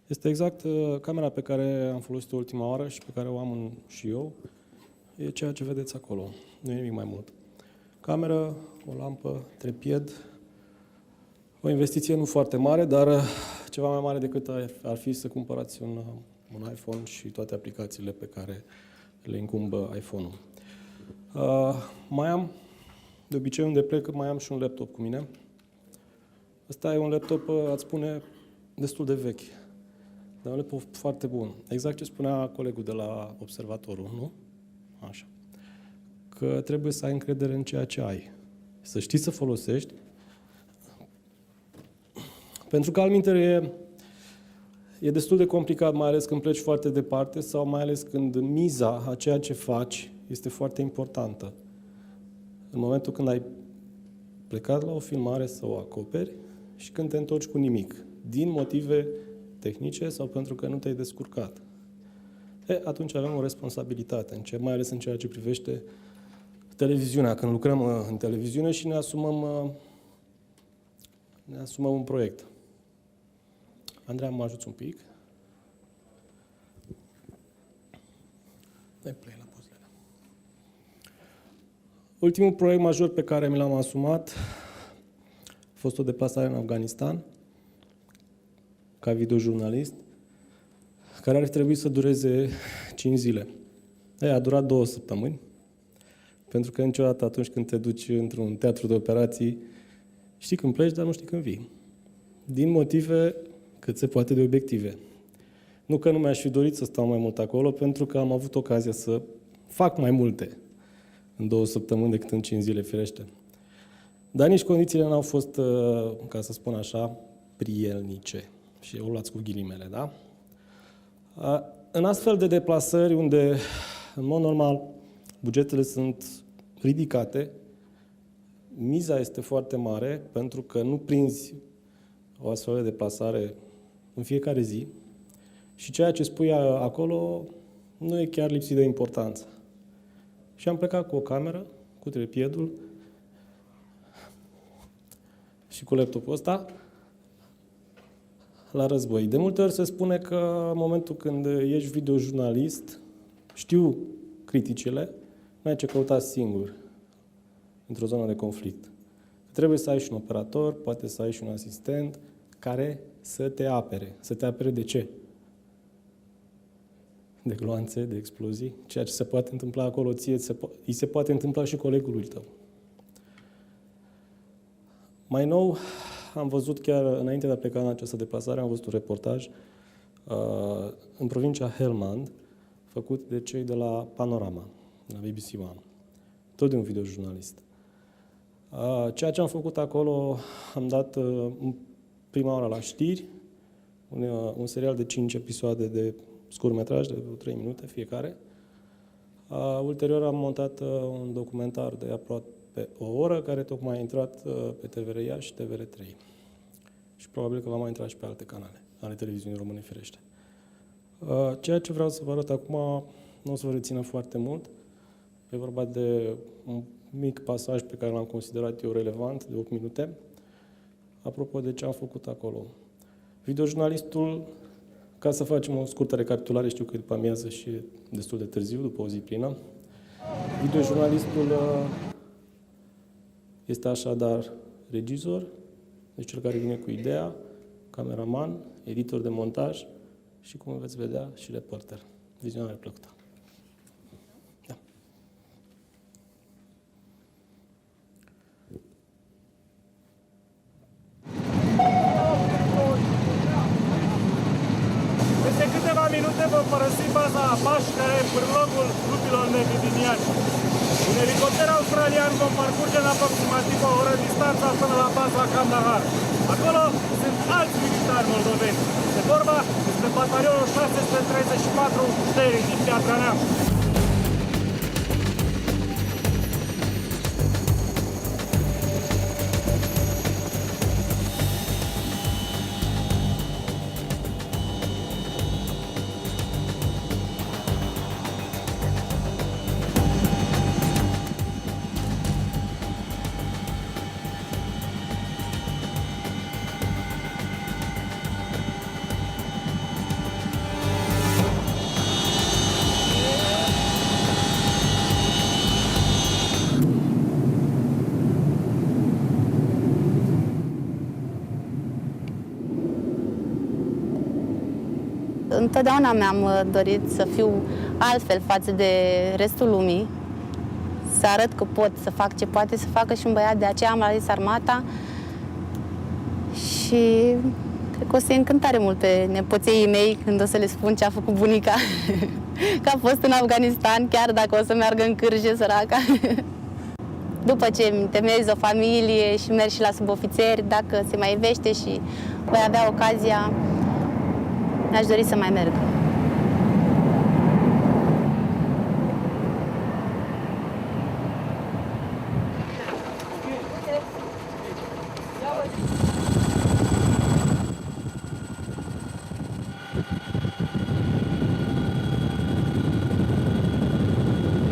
Este exact camera pe care am folosit-o ultima oară și pe care o am și eu. E ceea ce vedeți acolo. Nu e nimic mai mult. Cameră, o lampă, trepied. O investiție nu foarte mare, dar ceva mai mare decât ar fi să cumpărați un iPhone și toate aplicațiile pe care le incumbă iPhone-ul. Mai am, de obicei unde plec, mai am și un laptop cu mine. Ăsta e un laptop, ați spune, destul de vechi. Dar un laptop foarte bun. Exact ce spunea colegul de la Observatorul, nu? Așa. Că trebuie să ai încredere în ceea ce ai. Să știi să folosești. Pentru că, altminteri, e destul de complicat, mai ales când pleci foarte departe sau mai ales când miza a ceea ce faci este foarte importantă. În momentul când ai plecat la o filmare să o acoperi și când te întorci cu nimic, din motive tehnice sau pentru că nu te-ai descurcat. Atunci avem o responsabilitate, mai ales în ceea ce privește televiziunea. Când lucrăm în televiziune și ne asumăm ne asumăm un proiect. Andreea, mă ajuți un pic. Dai play la pozele. Ultimul proiect major pe care mi l-am asumat a fost o deplasare în Afganistan, ca videojurnalist, care ar trebui să dureze 5 zile. A durat 2 săptămâni, pentru că niciodată atunci când te duci într-un teatru de operații, știi când pleci, dar nu știi când vii. Din motive cât se poate de obiective. Nu că nu mi-aș fi dorit să stau mai mult acolo, pentru că am avut ocazia să fac mai multe în 2 săptămâni decât în 5 zile, firește. Dar nici condițiile n-au fost, ca să spun așa, prielnice. Și o luați cu ghilimele, da? În astfel de deplasări unde, în mod normal, bugetele sunt ridicate, miza este foarte mare, pentru că nu prinzi o astfel de deplasare în fiecare zi și ceea ce spui acolo nu e chiar lipsit de importanță. Și am plecat cu o cameră, cu trepiedul și cu laptopul ăsta la război. De multe ori se spune că în momentul când ești videojurnalist, știu criticile, nu ai ce căuta singur într-o zonă de conflict. Trebuie să ai și un operator, poate să ai și un asistent care să te apere. Să te apere de ce? De gloanțe, de explozii. Ceea ce se poate întâmpla acolo ție, îi se poate întâmpla și colegului tău. Mai nou, am văzut chiar înainte de a pleca în această deplasare, am văzut un reportaj în provincia Helmand, făcut de cei de la Panorama, la BBC One, tot de un videojurnalist. Ceea ce am făcut acolo, am dat prima oară la știri, un serial de 5 episoade de scurtmetraj, de 3 minute fiecare. Ulterior am montat un documentar de aproape o oră, care tocmai a intrat pe TVR Iasi și TVR 3. Și probabil că va mai intra și pe alte canale, ale televiziunii române, firește. Ceea ce vreau să vă arăt acum nu o să vă rețină foarte mult. E vorba de un mic pasaj pe care l-am considerat eu relevant, de 8 minute, apropo de ce am făcut acolo. Videojurnalistul, ca să facem o scurtă recapitulare, știu că e după amiază și e destul de târziu, după o zi plină. Videojurnalistul este așadar regizor, deci cel care vine cu ideea, cameraman, editor de montaj și, cum veți vedea, și reporter. Vizionare plăcută. Da. Peste câteva minute vom părăsi baza Apache, care e pârlogul grupilor negri din Iași. Un elicopter australian vom parcurge în aproximativ o oră distanța până la baza Kandahar. Acolo sunt alți militari moldoveni. De vorba despre batalionul 634 Teri din Piatra Neamț. Întotdeauna mi-am dorit să fiu altfel față de restul lumii, să arăt că pot să fac ce poate să facă și un băiat, de aceea am ales armata și cred că o să încântare mult pe nepoței mei când o să le spun ce a făcut bunica, că a fost în Afganistan, chiar dacă o să meargă în cârje, săraca. După ce îmi temezi o familie și mergi și la subofițeri, dacă se mai ivește și voi avea ocazia, mi-aș dori să mai merg.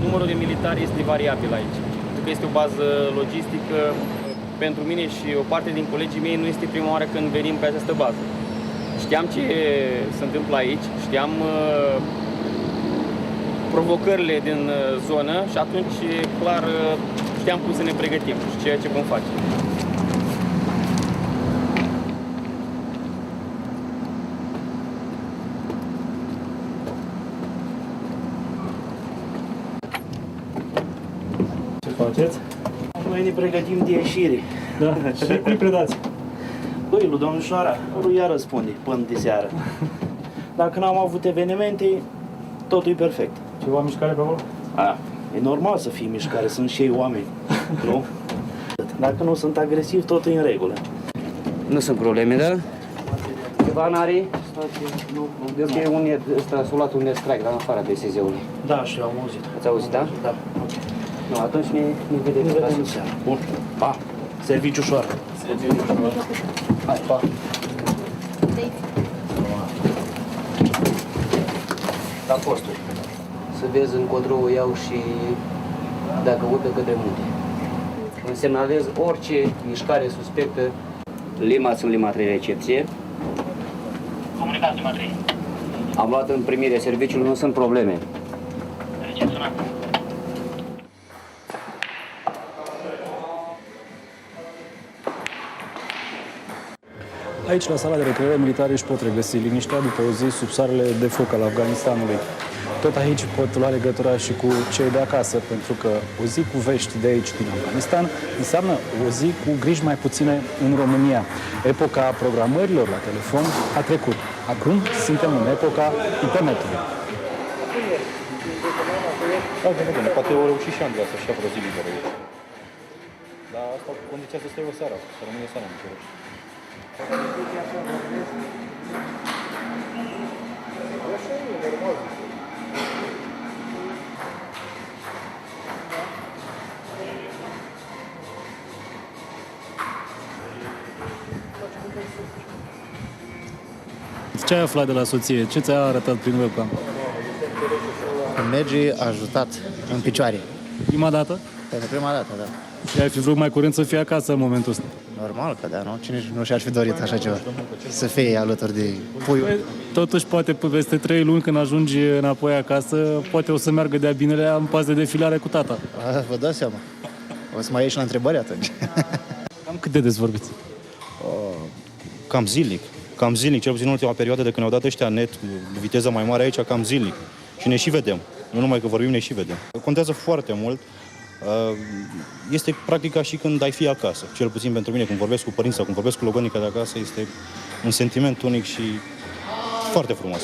Numărul de militari este variabil aici, pentru că este o bază logistică pentru mine și o parte din colegii mei nu este prima oară când venim pe această bază. Știam ce se întâmplă aici, știam provocările din zonă și atunci, clar, știam cum să ne pregătim și ceea ce vom face. Ce faceți? Noi ne pregătim de ieșire. Da? Și cui predați? Lui, lui domnișoara, lui ea răspunde până de seară. Dacă n-am avut evenimente, totul e perfect. Ceva mișcare pe acolo? E normal să fie mișcare, sunt și ei oameni, nu? Dacă nu sunt agresivi, totul e în regulă. Nu sunt probleme, da? Ceva n-are? Eu că e un net, ăsta s-a luat un net strike, dar în afara BSZ-ului. Da, și am auzit. Ați auzit, da? Da, ok. Nu, atunci ne vedem. Ne vedem seara. Bun, pa! Serviciu ușor! Serviciu ușor! Hai, pa! La postul. Să vezi încotro o iau și dacă urcă către munte. Îmi semnalez orice mișcare suspectă. Lima sunt Lima 3 recepție. Comunicați Lima 3. Am luat în primire serviciul, nu sunt probleme. Recepționat. Aici, la sala de recreere militare, își pot regăsi liniștea după o zi sub soarele de foc al Afganistanului. Tot aici pot lua legătura și cu cei de acasă, pentru că o zi cu vești de aici, din Afganistan, înseamnă o zi cu griji mai puține în România. Epoca programărilor la telefon a trecut. Acum suntem în epoca internetului. Poate au reușit și Andreea să-și ia vreo zi liberă aici. Dar asta cu condiția să stai o seară, să rămâne seara în București. Ce ai aflat de la soție? Ce ți-a arătat prin webcam? Merge ajutat în picioare. Prima dată? Pentru prima dată, da. Și ai fi vrut mai curând să fie acasă în momentul ăsta? Normal că da, nu? Cine nu și-ar fi dorit așa ceva? Să fie alături de puiul. Totuși, poate peste 3 luni, când ajungi înapoi acasă, poate o să meargă de-a binele în pas de defilare cu tata. Vă dați seama. O să mai ieși la întrebări atunci. Cam cât de des vorbiți? Cam zilnic. Cam zilnic, cel puțin în ultima perioadă de când au dat ăștia net, viteză mai mare aici, cam zilnic. Și ne și vedem. Nu numai că vorbim, ne și vedem. Contează foarte mult. Este practic ca și când ai fi acasă. Cel puțin pentru mine, când vorbesc cu părinții sau când vorbesc cu logonica de acasă, este un sentiment unic și foarte frumos.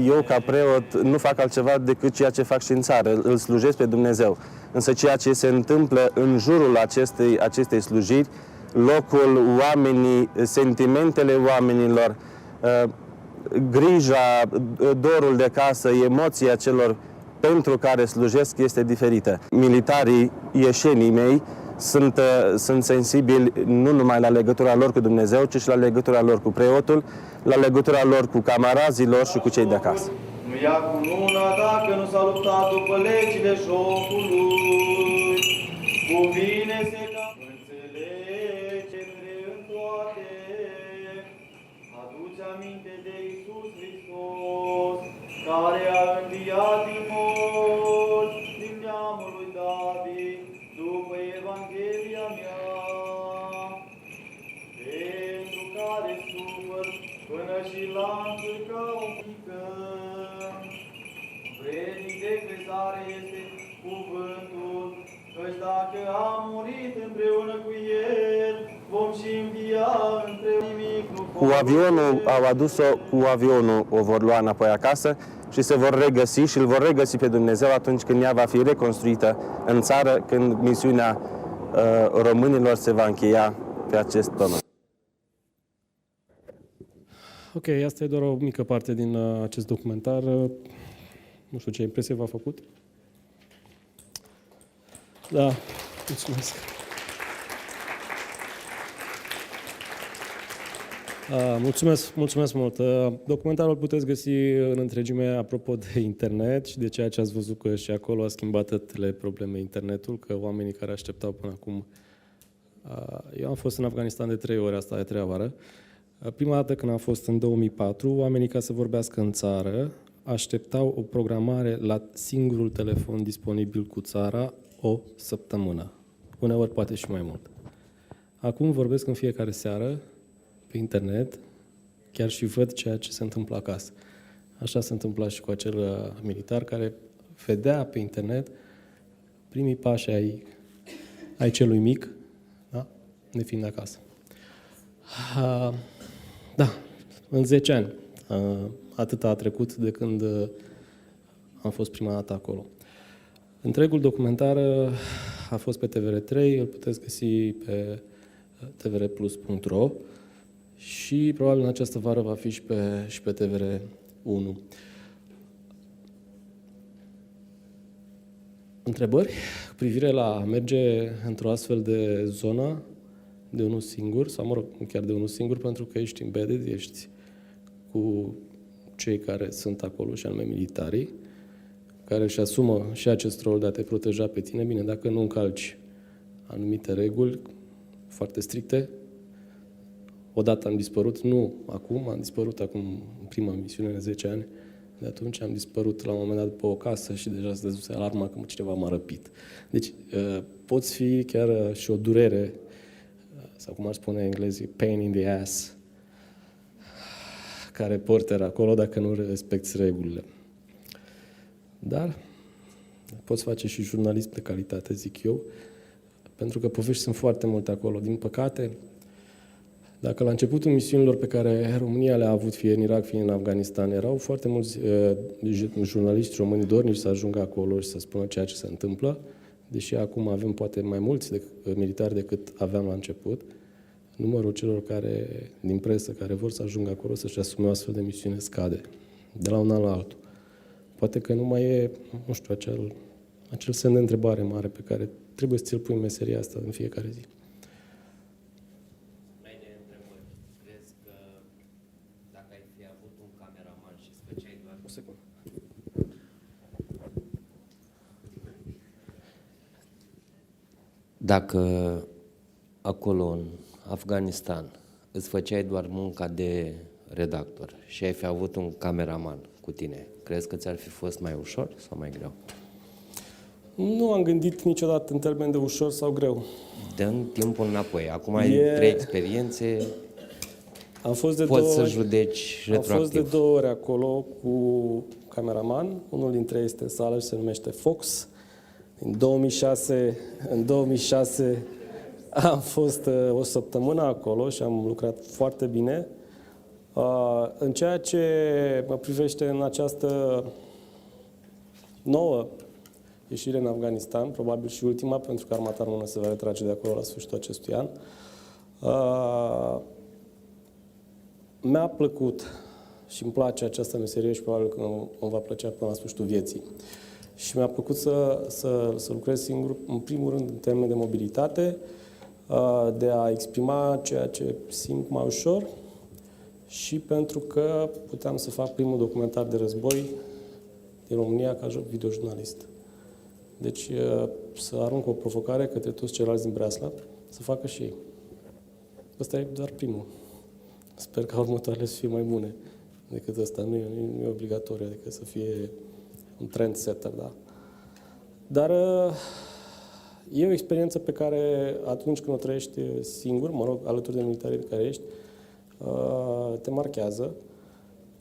Eu, ca preot, nu fac altceva decât ceea ce fac și în țară, îl slujesc pe Dumnezeu. Însă ceea ce se întâmplă în jurul acestei slujiri, locul, oamenii, sentimentele oamenilor, grija, dorul de casă, emoția celor pentru care slujesc este diferită. Militarii ieșenii mei sunt sensibili nu numai la legătura lor cu Dumnezeu, ci și la legătura lor cu preotul, la legătura lor cu camarazii lor și cu cei de acasă. Nu ia cu luna dacă nu s-a luptat după legile jocului. Cuvine-se ca înțelegere în toate. Aduți aminte de Iisus Hristos, care a înviat din morți, din neamul lui David, după Evanghelia mea, pentru care sufăr până și lanțul ca o pică. Vrednic de crezare este cuvântul, căci dacă am murit împreună cu El, vom și învia împreună. Nimic nu Cu avionul au adus-o, cu avionul o vor lua înapoi acasă și se vor regăsi și îl vor regăsi pe Dumnezeu atunci când ea va fi reconstruită în țară, când misiunea românilor se va încheia pe acest pământ. Ok, asta e doar o mică parte din acest documentar. Nu știu ce impresie v-a făcut. Da, mulțumesc. Mulțumesc mult. Documentarul puteți găsi în întregime apropo de internet și de ceea ce ați văzut că și acolo a schimbat atâtele probleme internetul, că oamenii care așteptau până acum... Eu am fost în Afganistan de 3 ori, asta e a 3-a oară. Prima dată când am fost în 2004, oamenii ca să vorbească în țară așteptau o programare la singurul telefon disponibil cu țara o săptămână. Uneori poate și mai mult. Acum vorbesc în fiecare seară pe internet, chiar și văd ceea ce se întâmplă acasă. Așa se întâmpla și cu acel militar care vedea pe internet primii pași ai celui mic, da? Nefiind acasă. Da, în 10 ani. Atât a trecut de când am fost prima dată acolo. Întregul documentar a fost pe TVR3, îl puteți găsi pe tvrplus.ro și probabil în această vară va fi și pe TVR1. Întrebări cu privire la a merge într-o astfel de zonă de unul singur, sau mă rog, chiar de unul singur, pentru că ești embedded, ești cu cei care sunt acolo, și anume militarii, care își asumă și acest rol de a te proteja pe tine. Bine, dacă nu încalci anumite reguli foarte stricte, odată am dispărut, nu acum, am dispărut acum în prima misiune de 10 ani, de atunci am dispărut la un moment dat după o casă și deja se dăduse alarma că cineva m-a răpit. Deci, poți fi chiar și o durere, sau cum ar spune englezii, pain in the ass, care porter acolo dacă nu respecti regulile. Dar poți face și jurnalism de calitate, zic eu, pentru că povești sunt foarte multe acolo. Din păcate, dacă la începutul misiunilor pe care România le-a avut, fie în Irak, fie în Afganistan, erau foarte mulți jurnaliști români dornici să ajungă acolo și să spună ceea ce se întâmplă, deși acum avem poate mai mulți militari decât aveam la început, numărul celor din presă care vor să ajungă acolo să-și asume o astfel de misiune scade, de la un an la altul. Poate că nu mai e, nu știu, acel semn de întrebare mare pe care trebuie să ți-l pui în meseria asta în fiecare zi. Crezi că dacă ai fi avut un cameraman și îți făceai doar... O secundă. Dacă acolo, în Afganistan, îți făceai doar munca de redactor și ai fi avut un cameraman cu tine, crezi că ți-ar fi fost mai ușor sau mai greu? Nu am gândit niciodată în termen de ușor sau greu. Dăm timpul înapoi. Acum ai 3 experiențe, poți să judeci retroactiv. Am fost de 2 ori acolo cu cameraman. Unul dintre ei este în sală și se numește Fox. În 2006 am fost o săptămână acolo și am lucrat foarte bine. În ceea ce mă privește în această nouă ieșire în Afganistan, probabil și ultima, pentru că armata română se va retrage de acolo la sfârșitul acestui an, mi-a plăcut și îmi place această meserie și probabil că îmi va plăcea până la sfârșitul vieții. Și mi-a plăcut să lucrez singur, în primul rând, în termen de mobilitate, de a exprima ceea ce simt mai ușor și pentru că puteam să fac primul documentar de război din România ca videojurnalist. Deci să arunc o provocare către toți ceilalți din Breaslav să facă și ei. Ăsta e doar primul. Sper ca următoarele să fie mai bune decât ăsta. Nu e obligatoriu, adică să fie un trendsetter, da. Dar e o experiență pe care atunci când o trăiești singur, mă rog, alături de militarii pe care ești, te marchează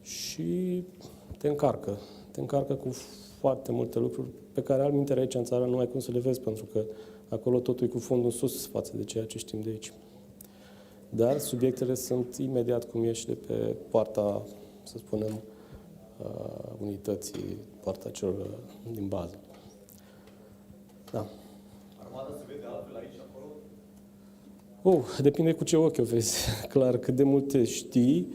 și te încarcă. Te încarcă cu foarte multe lucruri pe care altminteri aici în țară nu ai cum să le vezi, pentru că acolo totul e cu fundul în sus față de ceea ce știm de aici. Dar subiectele sunt imediat cum ești de pe poarta, să spunem, unității, poarta celor din bază. Da. Armata se vede altfel aici și acolo? Depinde cu ce ochi o vezi, clar, cât de multe știi,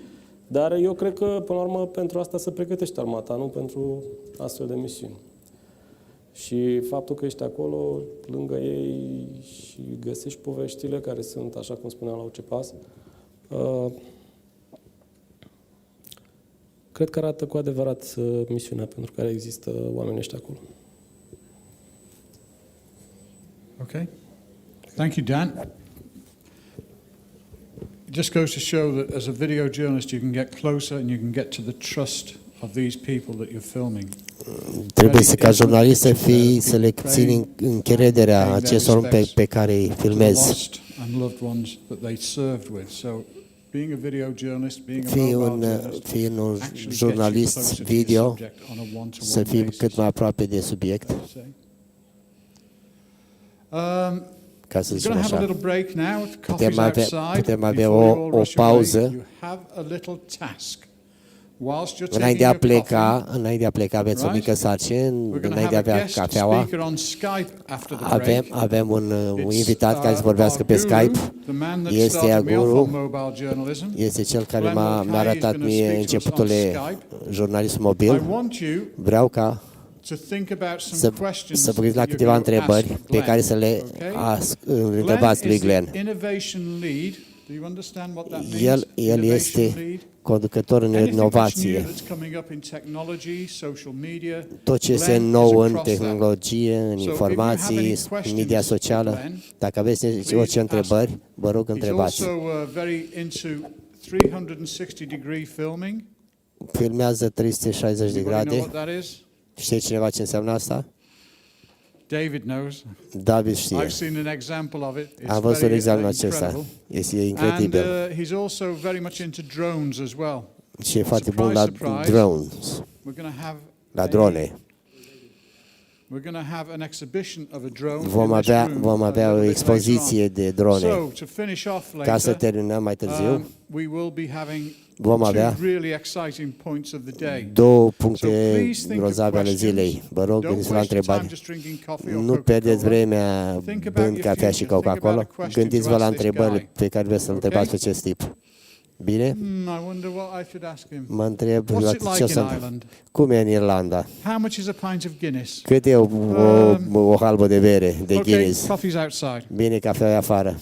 dar eu cred că, până la urmă, pentru asta se pregătește armata, nu pentru astfel de misiuni. Și faptul că ești acolo, lângă ei și găsești poveștile care sunt, așa cum spuneam la orice pas, cred că arată cu adevărat misiunea pentru care există oamenii ăștia acolo. Okay. Thank you, Dan. It just goes to show that as a video journalist you can get closer and you can get to the trust of these people that you're filming. Trebuie să, ca jurnalist, să le ții încrederea acestor pe care îi filmezi. Fiind un jurnalist video, să fii cât mai aproape de subiect. Ca să zicem așa. Putem avea o pauză. Înainte de a pleca aveți o mică sarcină, înainte de a avea cafeaua, avem un invitat care să vorbească pe Skype. Este Aguru, este cel care mi-a arătat mie începuturile jurnalism mobil. Vreau ca să vă gândiți la câteva întrebări pe care să le întrebați lui Glenn. El este conducător în inovație. Tot ce este nou în tehnologie, în informații, în media socială. Dacă aveți orice întrebări, vă rog, întrebați. Filmează 360 de grade. Știe cineva ce înseamnă asta? David știe. Am văzut un exemplu acesta. Este incredibil. Și e foarte bun la drones. La drone. Vom avea o expoziție de drone. Ca să terminăm mai târziu, vom avea două puncte grozave ale zilei. Vă rog, gândiți la întrebare. Nu pierdeți vremea bând cafea și Coca-Cola. Gândiți-vă la întrebările pe care vreți să le întrebați pe acest tip. Bine? Mă întreb ce o să... Cum e în Irlanda? Cât e o halbă de bere de Guinness? Bine, cafea e afară.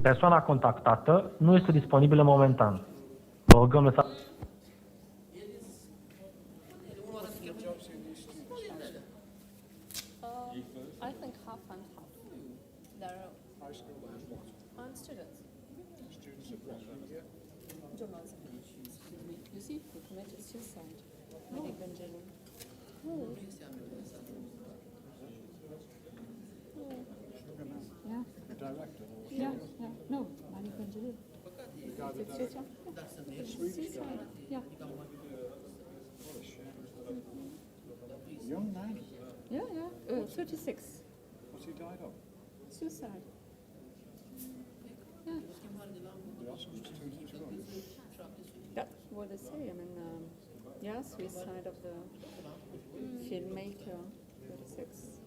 Persoana contactată nu este disponibilă momentan. Vă rugăm lăsați... I think half and half. They're students. Students of what? Journalism. You see, we committed suicide. Medical Yeah. The director? Yeah, yeah. No, medical engineer. The guy that directed? The Swedish guy? Yeah. What a shame. Young man? Yeah, yeah. 36. What's he died of? Suicide. Yeah. The Oscars too much fun. That's what they say. I mean, yeah, suicide of the filmmaker, 36.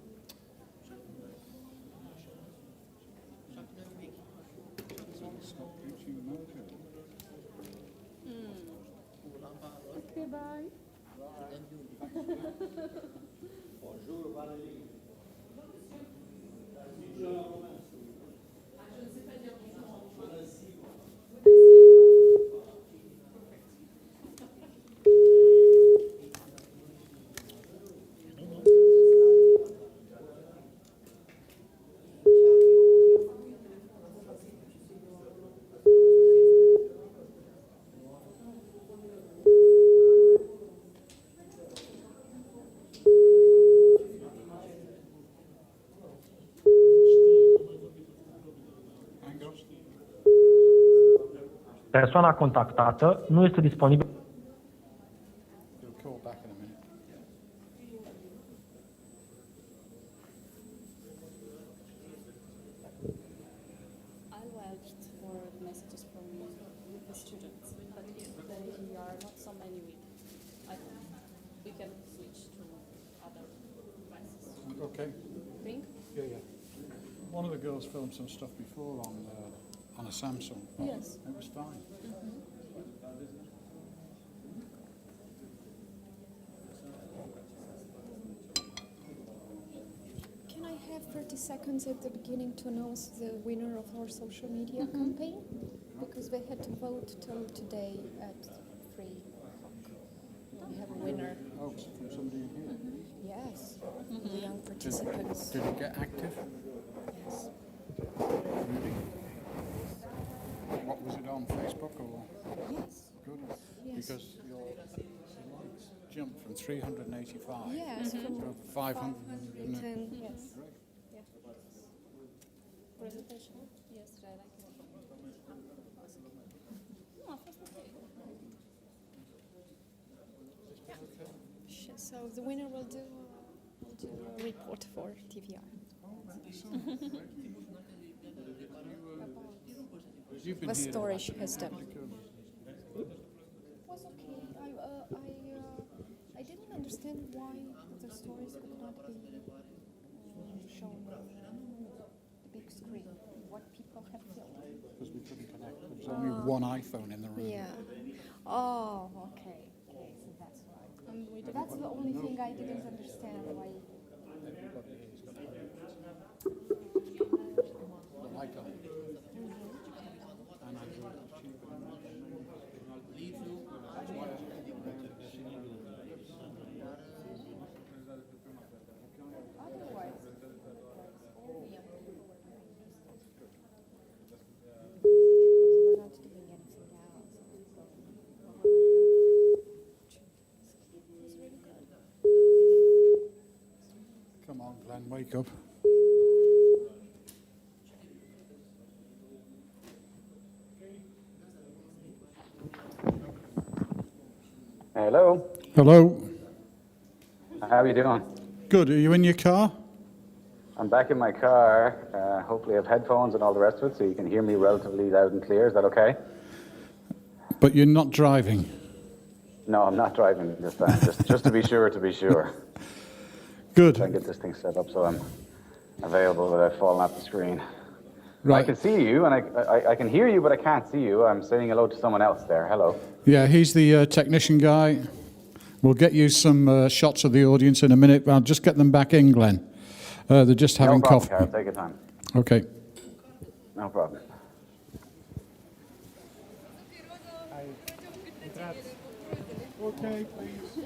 Stop preaching America. Okay, bye. Bonjour, Valérie. Persoana contactată nu este disponibilă. You'll call back in a minute. I watched for messages from the students, but if they are not so many I think we can switch to other devices. Okay. Think? Yeah, yeah. One of the girls filmed some stuff before on a Samsung. Yes. It was fine. Can I have 30 seconds at the beginning to announce the winner of our social media campaign? Because they had to vote till today at 3 o'clock. We have a winner. Oh, from somebody in here? Yes, the young participants. Did it get active? Yes. Really? What was it on, Facebook or? Yes. Good. Yes. Because your likes jumped from 385 Yes, to from 500. 510, yes. Yeah. Presentation yesterday, like it. No, first okay. So the winner will do a report for TVR. What story she has done. Was okay. I didn't understand why the stories could not be shown on the big screen. What people have filmed. Because we couldn't connect. There was only one iPhone in the room. Yeah. Oh, okay. Okay, so that's why. That's the only thing I didn't understand why. Everybody here's got the light on. And I thought it was cheaper. That's why I Otherwise, we're not doing anything else. Come on, Glenn, wake up. Hello. Hello. How are you doing? Good. Are you in your car? I'm back in my car. Hopefully I have headphones and all the rest of it, so you can hear me relatively loud and clear. Is that okay? But you're not driving? No, I'm not driving this time, just to be sure, Good. Try and get this thing set up so I'm available without falling off the screen. Right. I can see you, and I can hear you, but I can't see you. I'm saying hello to someone else there. Hello. Yeah, he's the technician guy. We'll get you some shots of the audience in a minute. I'll just get them back in, Glenn. They're just having no problem, coffee. Carol, take your time. Okay. No problem. Okay, please.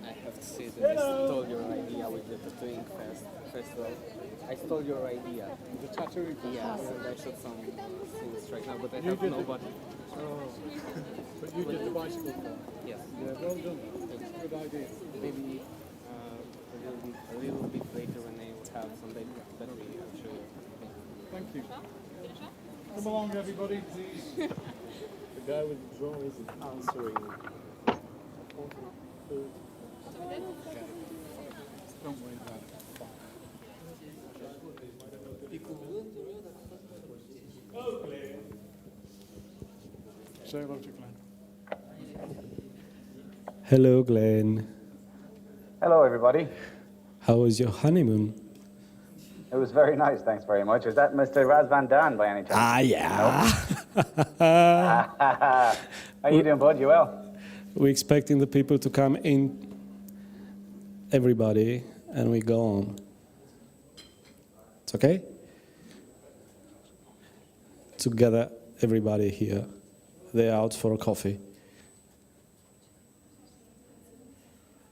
I have to say that I stole your idea with the tattooing festival. I stole your idea. The tattooing festival? Yes, and I shot some things right now, but I You have did nobody. Oh, but you did the bicycle thing? Yes. Yeah, well done. That's a good idea. Maybe a little bit later when I will have some battery, I'll show you. Thank you. Come along, everybody, please. The guy with the drone isn't answering. Don't worry about it. Say hello to Glenn. Hello, Glenn. Hello, everybody. How was your honeymoon? It was very nice, thanks very much. Is that Mr. Raz Van Daan by any chance? Ah, yeah. How you doing, bud? You well? We're expecting the people to come in, everybody, and we go on. It's okay? Together, everybody here. They're out for a coffee.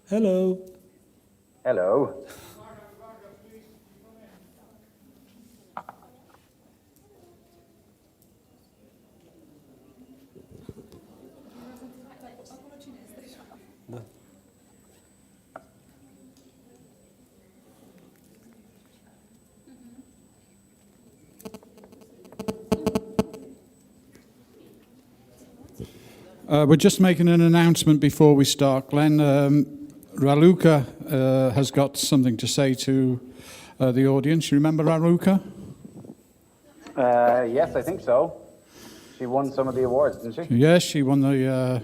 Hello. Hello. We're just making an announcement before we start, Glenn. Raluca has got something to say to the audience. You remember Raluca? Yes, I think so. She won some of the awards, didn't she? Yes, she won the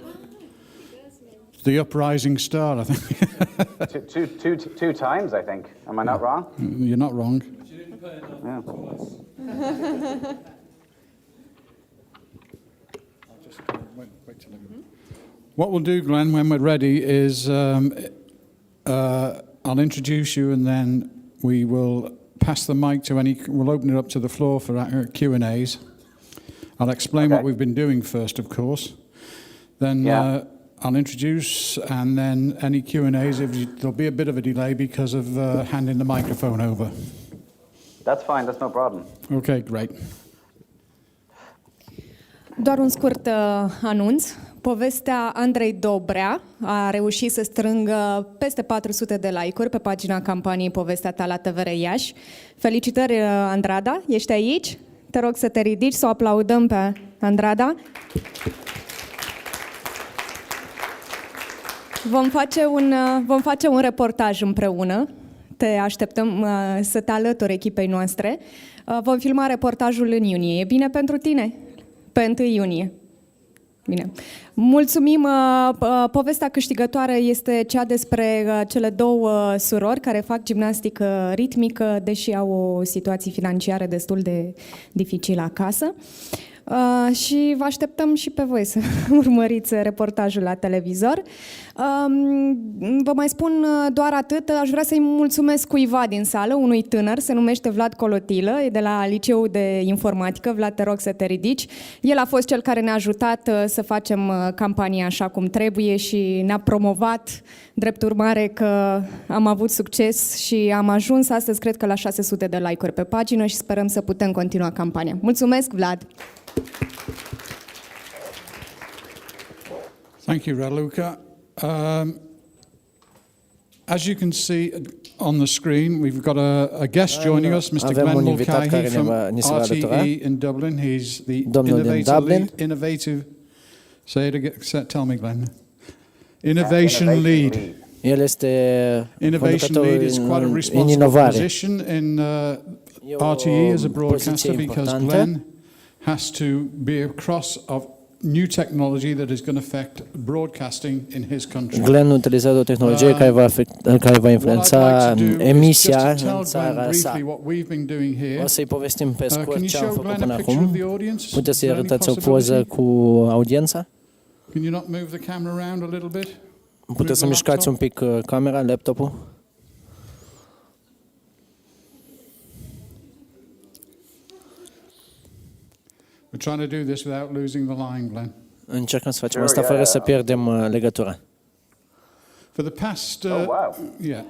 Uprising Star, I think. two times, I think. Am I not wrong? You're not wrong. She didn't pay enough. Yeah. What we'll do, Glenn, when we're ready is I'll introduce you and then we will pass the mic to we'll open it up to the floor for Q&As. I'll explain what we've been doing first, of course. Then I'll introduce and then any Q&As, there'll be a bit of a delay because of handing the microphone over. That's fine, that's no problem. Okay, great. Doar un scurt anunț. Povestea Andrei Dobrea a reușit să strângă peste 400 de like-uri pe pagina campaniei Povestea ta la TVR Iași. Felicitări, Andrada, ești aici? Te rog să te ridici, să o aplaudăm pe Andrada. Vom face un reportaj împreună. Te așteptăm să te alături echipei noastre. Vom filma reportajul în iunie. E bine pentru tine? Pe 1 iunie. Bine. Mulțumim. Povestea câștigătoare este cea despre cele două surori care fac gimnastică ritmică, deși au o situație financiară destul de dificilă acasă. Și vă așteptăm și pe voi să urmăriți reportajul la televizor. Vă mai spun doar atât, aș vrea să-i mulțumesc cuiva din sală, unui tânăr, se numește Vlad Colotilă, e de la Liceul de Informatică. Vlad, te rog să te ridici. El a fost cel care ne-a ajutat să facem campania așa cum trebuie și ne-a promovat, drept urmare că am avut succes și am ajuns astăzi, cred că la 600 de like-uri pe pagină și sperăm să putem continua campania. Mulțumesc, Vlad! Thank you, Raluca. As you can see on the screen, we've got a guest joining us, Mr. Glenn Mulcahy from RTE in Dublin. He's the innovative. Say it again. Tell me, Glenn. Innovation lead. El este Innovation lead is quite a în responsible inovare. position in RTE as a broadcaster because Glenn has to be across of new technology that is going to affect broadcasting in his country. Glenn utilizează o tehnologie care va influența emisia în țara sa. O să-i povestim pe scurt ce am făcut până acum. Puteți să-i arătați o poză cu audiența? Can you not move the camera around a little bit? Puteți să mișcați un pic camera, laptopul? We're trying to do this without losing the line, Glenn. Încercăm să facem asta fără să pierdem legătura. For the past, yeah.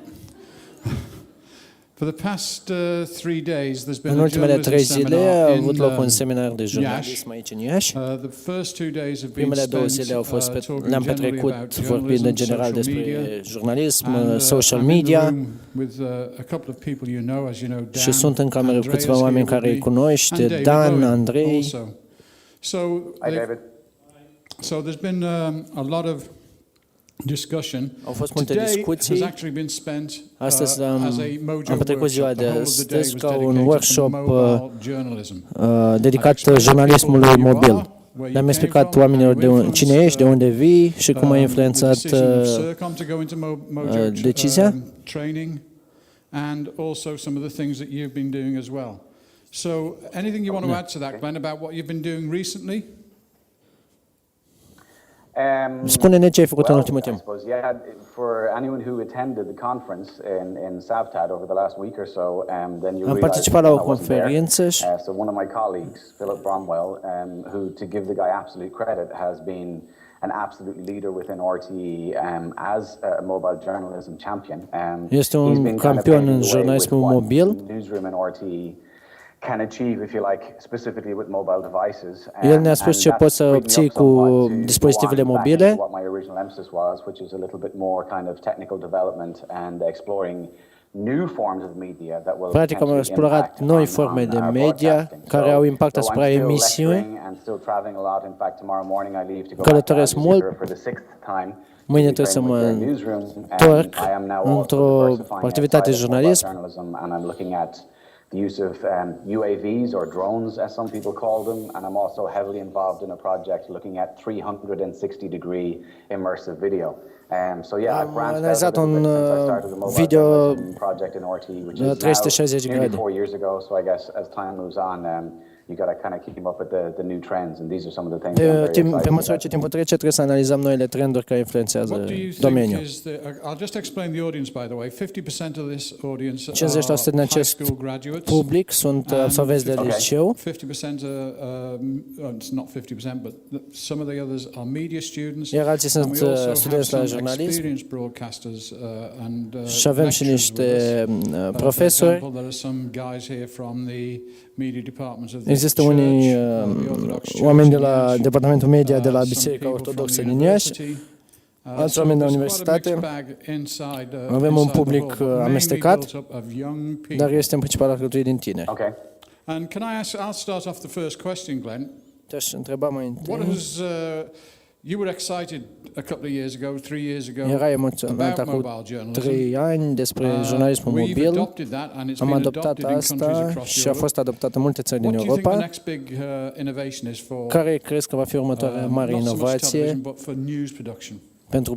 For the past 3 days, there's been în a ultimele 3 journalism zile seminar a in avut loc un seminar de jurnalism Iași. aici în Iași. The first 2 days have been Primele 2 spent zile au fost talking le-am generally petrecut about vorbind în journalism, general social media, despre jurnalism, and, social I'm in the media. room with a couple of people you know, as you know, Dan, Și sunt în cameră cu Andreas câțiva oameni here care îi with me, cunoști, and David Dan, Bowen Andrei. also. So there's been a lot of discussion. Au fost multe Today discuții. has actually been spent Astăzi as a Mojo am petrecut ziua workshop. de The whole of the day astăzi was ca un dedicated to workshop mobile journalism. dedicat jurnalismului mobil. Le-am explicat oamenilor cine ești, de unde vii și cum a influențat decizia. Training and also some of the things that you've been doing as well. So anything you want to add to that, Glenn, about what you've been doing recently? Spune-ne ce ai făcut în ultimul timp. For anyone who attended the conference in Savtad over the last week or so, then you Am realize participat la o I wasn't there. conferință și So one of my colleagues, Philip Bromwell, who, to give the guy absolute credit, has been an absolute leader within RTE as a mobile journalism champion. Este He's un been campion kind of în paving the way jurnalismul with what mobil. Newsroom in RTE can achieve, if you like, specifically with mobile devices. El ne-a spus ce poți să obții cu dispozitivele mobile. What my original emphasis was, which is a little bit more kind of technical development and exploring new forms of media that will Practic am explorat noi forme de media care au impact asupra emisiunii. Călătoresc mult. Mâine trebuie să mă întorc într-o activitate de jurnalism. The use of UAVs or drones, as some people call them, and I'm also heavily involved in a project looking at 360-degree immersive video. So yeah, I've branched out a little bit since I started the mobile journalism project in RT, which is now nearly 4 years ago. So I guess as time moves on, you got to kind of keep up with the new trends, and these are some of the things that I'm very excited Pe măsură about. ce timpul trece, trebuie să analizăm noile trenduri care influențează What do you think domeniul. is the, I'll just explain the audience, by the way. 50% of this audience 50% din are high acest school graduates. public sunt absolvenți de liceu. 50% it's not 50%, but some of the others are media students. Iar alții And sunt we also have studenți la some jurnalism. experienced broadcasters and Și avem și lecturers niște with us. For profesori. example, there are some guys here from the media departments of the Există church, unii the Orthodox Church oameni de in la Iași, Departamentul Media de la some Biserica people Ortodoxă from the din Iași, university. alți So oameni de la there's universitate. quite a mixed bag inside, Avem un inside the public hall, but mainly amestecat, built up of young people. dar este în principal alcătuit din tineri. Okay. And can I ask, I'll start off the first question, Glenn. Te-aș întreba mai What întâi. has, you were excited a couple of years ago, 3 years ago, Era emoționat about acum mobile journalism. 3 ani despre jurnalismul We've mobil. adopted that and it's Am been adoptat adopted in countries asta across și a Europe. fost adoptat în multe țări din What do you think the Europa. next big innovation is for Care crezi că va fi următoarea mare not so much inovație television, but for news production? pentru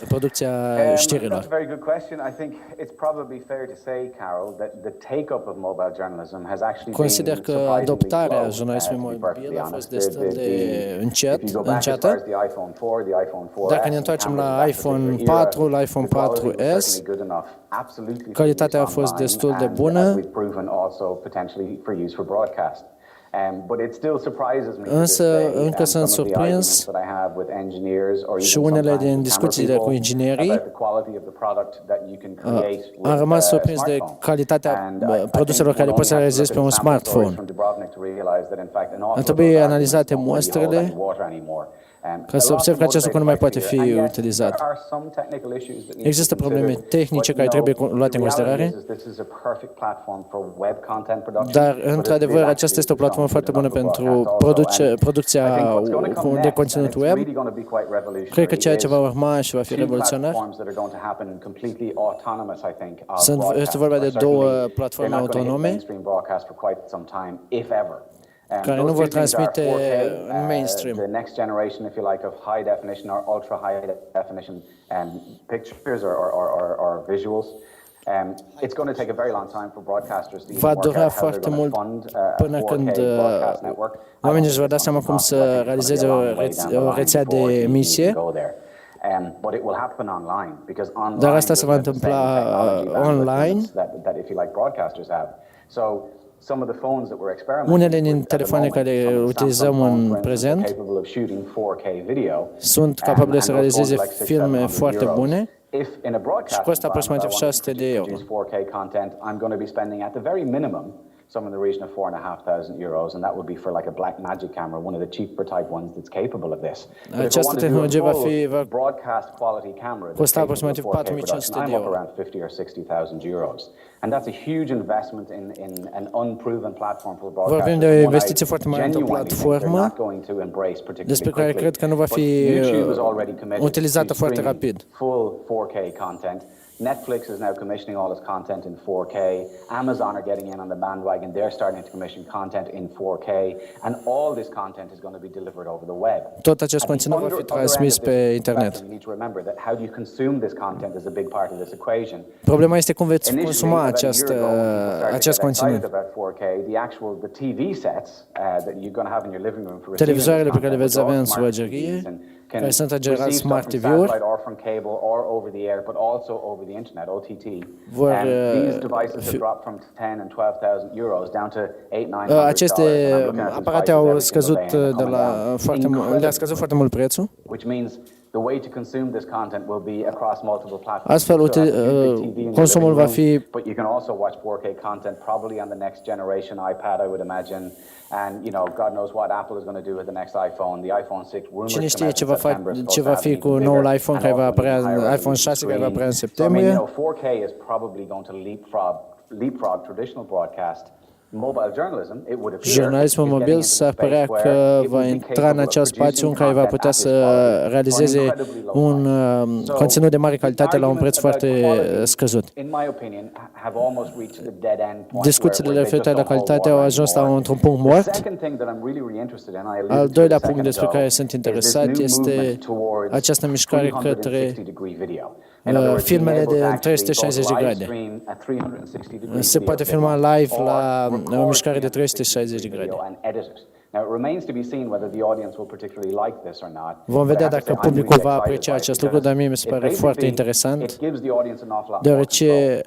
producția știrilor? That's a very good question. I think it's probably fair to say, Carol, that the take-up of mobile journalism has actually Consider been că surprisingly adoptarea slow, jurnalismului to be mobil perfectly a fost honest. destul de If you go back as înceată. far as the iPhone 4, the iPhone 4S, Dacă ne întoarcem la iPhone 4, la iPhone 4S, calitatea a fost destul de bună. Însă încă sunt surprins și unele din discuțiile cu inginerii am rămas surprins de calitatea produselor care poți să realizezi pe un smartphone. Ar trebui analizate muestrele ca să observ că acest lucru nu mai poate fi utilizat. Există probleme tehnice care trebuie luate în considerare, dar, într-adevăr, aceasta este o platformă platformă foarte bună pentru producția de conținut web. Cred că ceea ce va urma și va fi revoluționar este vorba de două platforme autonome care nu vor transmite în mainstream. The next generation, if you like, of high definition or ultra high definition pictures or visuals. It's going to take a very long time for broadcasters to va dura foarte mult până când oamenii își vor da seama cum să realizeze o rețea de emisie. Dar asta se va întâmpla online. Unele din telefoane care utilizăm în prezent sunt capabile să realizeze filme foarte bune și costă aproximativ 600 de euro. Some in the region of €4,500, and that would be for like a black magic camera, one of the cheaper type ones that's capable of this. Această tehnologie va broadcast quality camera costa aproximativ 4.500 de euro. Around 50 or 60,000 euros. And that's a huge investment in an unproven platform for broadcasters. Vorbim de o investiție foarte mare într-o platformă despre care cred că nu va fi utilizată foarte rapid. Full 4K content. Netflix is now commissioning all its content in 4K. Amazon are getting in on the bandwagon. They're starting to commission content in 4K. And all this content is going to be delivered over the web. Tot acest conținut va fi transmis pe internet. You need to remember that how you consume this content is a big part of this equation. Problema este cum veți consuma acest conținut. The TV sets that you're going to have in your living room for televizoarele pe care le veți avea în sufragerie, care sunt în general smart TV-uri, vor aceste aparate au scăzut le-a scăzut foarte mult prețul. Astfel, consumul va fi Cine știe ce va fi cu noul iPhone care va apărea, iPhone 6 care va apărea în septembrie. 4K is probably going to leapfrog traditional broadcast. Jurnalismul mobil s-ar părea că va intra în acel spațiu în care va putea să realizeze un conținut de mare calitate la un preț foarte scăzut. Discuțiile referitoare la calitate au ajuns într-un punct mort. Al doilea punct despre care sunt interesat este această mișcare către filmele de 360 de grade. Se poate filma live la o mișcare de 360 de grade. Vom vedea dacă publicul va aprecia acest lucru, dar mie mi se pare foarte interesant, deoarece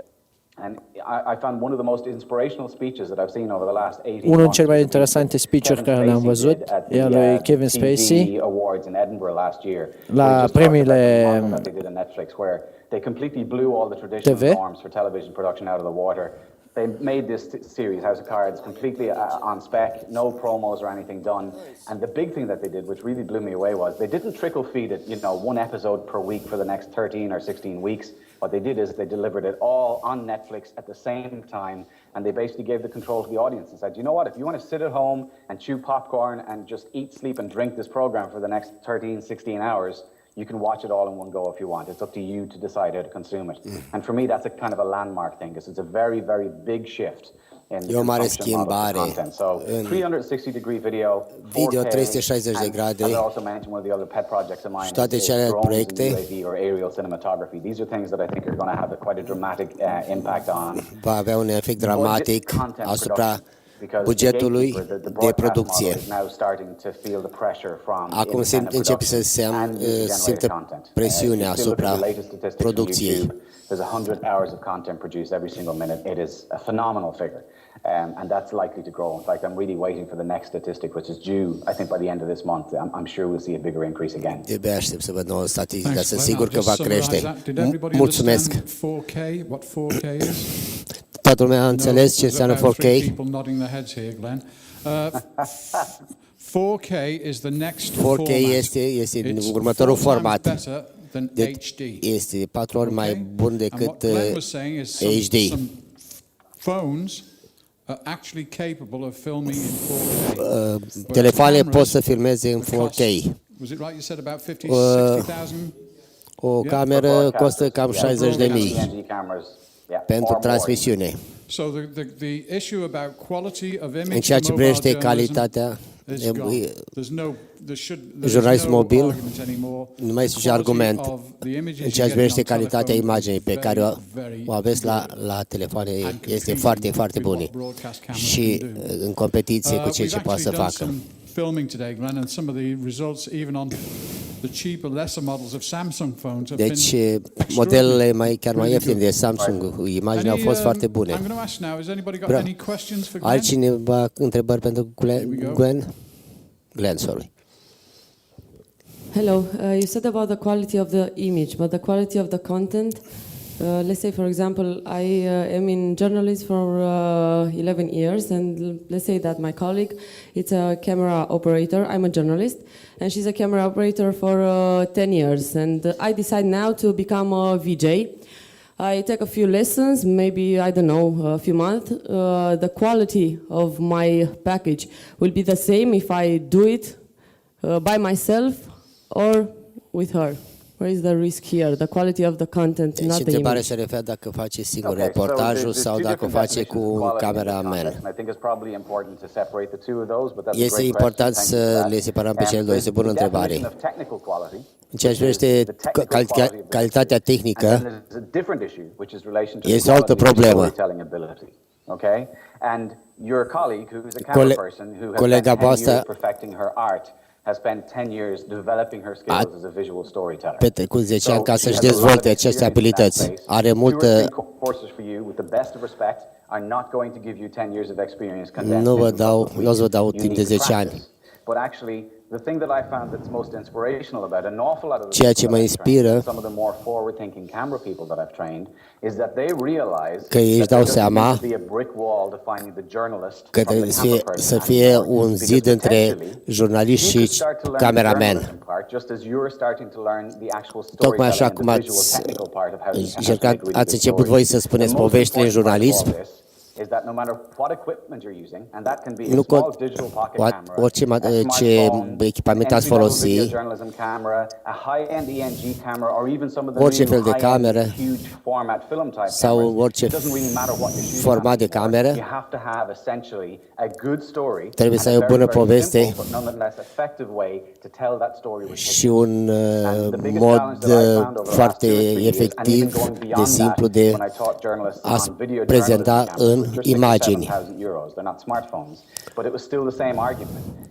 unul dintre cele mai interesante speech-uri care le-am văzut e al lui Kevin Spacey la premiile TV. They made this series, House of Cards, completely on spec, no promos or anything done. And the big thing that they did, which really blew me away, was they didn't trickle feed it, one episode per week for the next 13 or 16 weeks. What they did is they delivered it all on Netflix at the same time, and they basically gave the control to the audience and said, you know what, if you want to sit at home and chew popcorn and just eat, sleep, and drink this program for the next 13, 16 hours, you can watch it all in one go if you want. It's up to you to decide how to consume it. And for me, that's a kind of a landmark thing, because it's a very, very big shift in the consumption model of content. So 360-degree video, 4K, 360 de grade, and I also mentioned one of the other pet projects of mine, și toate celelalte proiecte, UAV or aerial cinematography. These are things that I think are going to have quite a dramatic impact on. Va avea un efect dramatic asupra bugetului de producție. Acum începe să se simtă presiunea asupra producției. There's 100 hours of content produced every single minute. It is a phenomenal figure. And that's likely to grow. In fact, I'm really waiting for the next statistic, which is due, I think, by the end of this month. I'm sure we'll see a bigger increase again. De-abia aștept să văd nouă statistică, sunt sigur că va crește. Mulțumesc. 4K, what 4K is? Toată lumea a înțeles ce înseamnă 4K? 4K is the next 4K este următorul format. Este de 4 ori mai bun decât HD. Phones are actually capable of filming in 4K. Telefoanele pot să filmeze în 4K. Was it right you said about 50,000? O cameră costă cam 60.000 pentru transmisiune. So the issue about quality of image În ceea ce privește calitatea jurnalism mobil, nu mai este argument. În ceea ce privește calitatea imaginii pe care o aveți la telefoane este foarte, foarte bună și în competiție cu ceea ce poate să facă. Filming today, Glenn, and some of the results even on the cheaper, lesser models of Samsung phones have deci, modelele chiar mai ieftine de Samsung, imaginea au fost foarte bune. I'm going to ask now, has anybody got any questions for Glenn? Altcineva întrebări pentru Glenn? Glenn, sorry. Hello. You said about the quality of the image, but the quality of the content. Let's say, for example, I am in journalism for 11 years, and let's say that my colleague, it's a camera operator. I'm a journalist, and she's a camera operator for 10 years. And I decide now to become a VJ. I take a few lessons, maybe, I don't know, a few months. The quality of my package will be the same if I do it by myself or with her. Where is the risk here? The quality of the content, not the întrebarea image. se referă dacă face singur reportajul sau dacă o face cu un cameraman. Este important să le separăm pe cele două. Este bună întrebare. În ceea ce privește calitatea tehnică, este o altă problemă. Colega voastră has spent 10 years developing her skills as a visual storyteller. petrecut 10 ani ca să-și dezvolte aceste abilități. Are multă... Nu vă dau timp de 10 ani. Ceea ce mă inspiră că ei își dau seama că trebuie să fie un zid între jurnalist și cameraman. Tocmai așa cum ați început voi să spuneți poveștile în jurnalism, nu orice ce echipament ați folosi, orice fel de cameră sau orice format de cameră, trebuie să ai o bună poveste și un mod foarte efectiv, de simplu de a prezenta în imagini.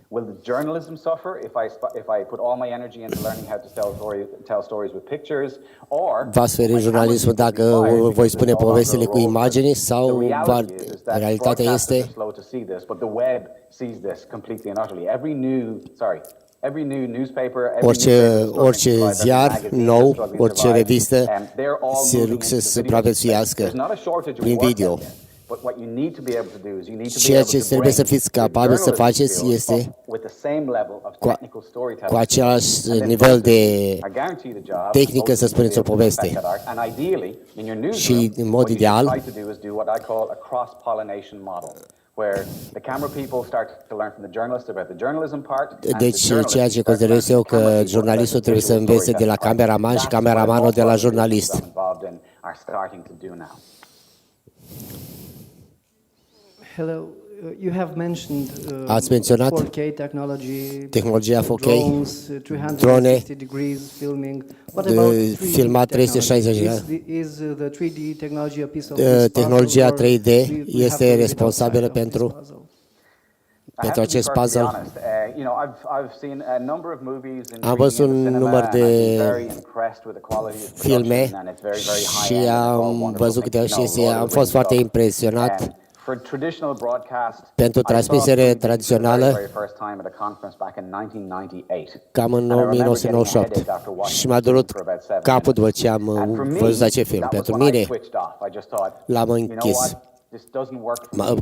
Will the journalism suffer if I put all my energy into learning how to tell stories with pictures, or va suferi jurnalismul dacă voi spune povestile cu imagini sau realitatea este orice ziar nou, orice revistă se duc să supraviețuiască prin video. Ceea ce trebuie să fiți capabili să faceți este cu același nivel de tehnică să spuneți o poveste. Și în mod ideal, deci ceea ce considerez eu că jurnalistul trebuie să învețe de la cameraman și cameramanul de la jurnalist. Hello. You have mentioned ați menționat 4K technology, tehnologia 4K, drones, drone, 360 degrees filming. What about 3D filmat 360 technology? Is the 3D technology a piece of this tehnologia puzzle, 3D este responsabilă pentru acest puzzle. Am văzut un număr de filme și am văzut câteva și am fost foarte impresionat. Pentru transmitere tradițională, cam în 1998. Și m-a durut capul după ce am văzut acest film. Pentru mine, l-am închis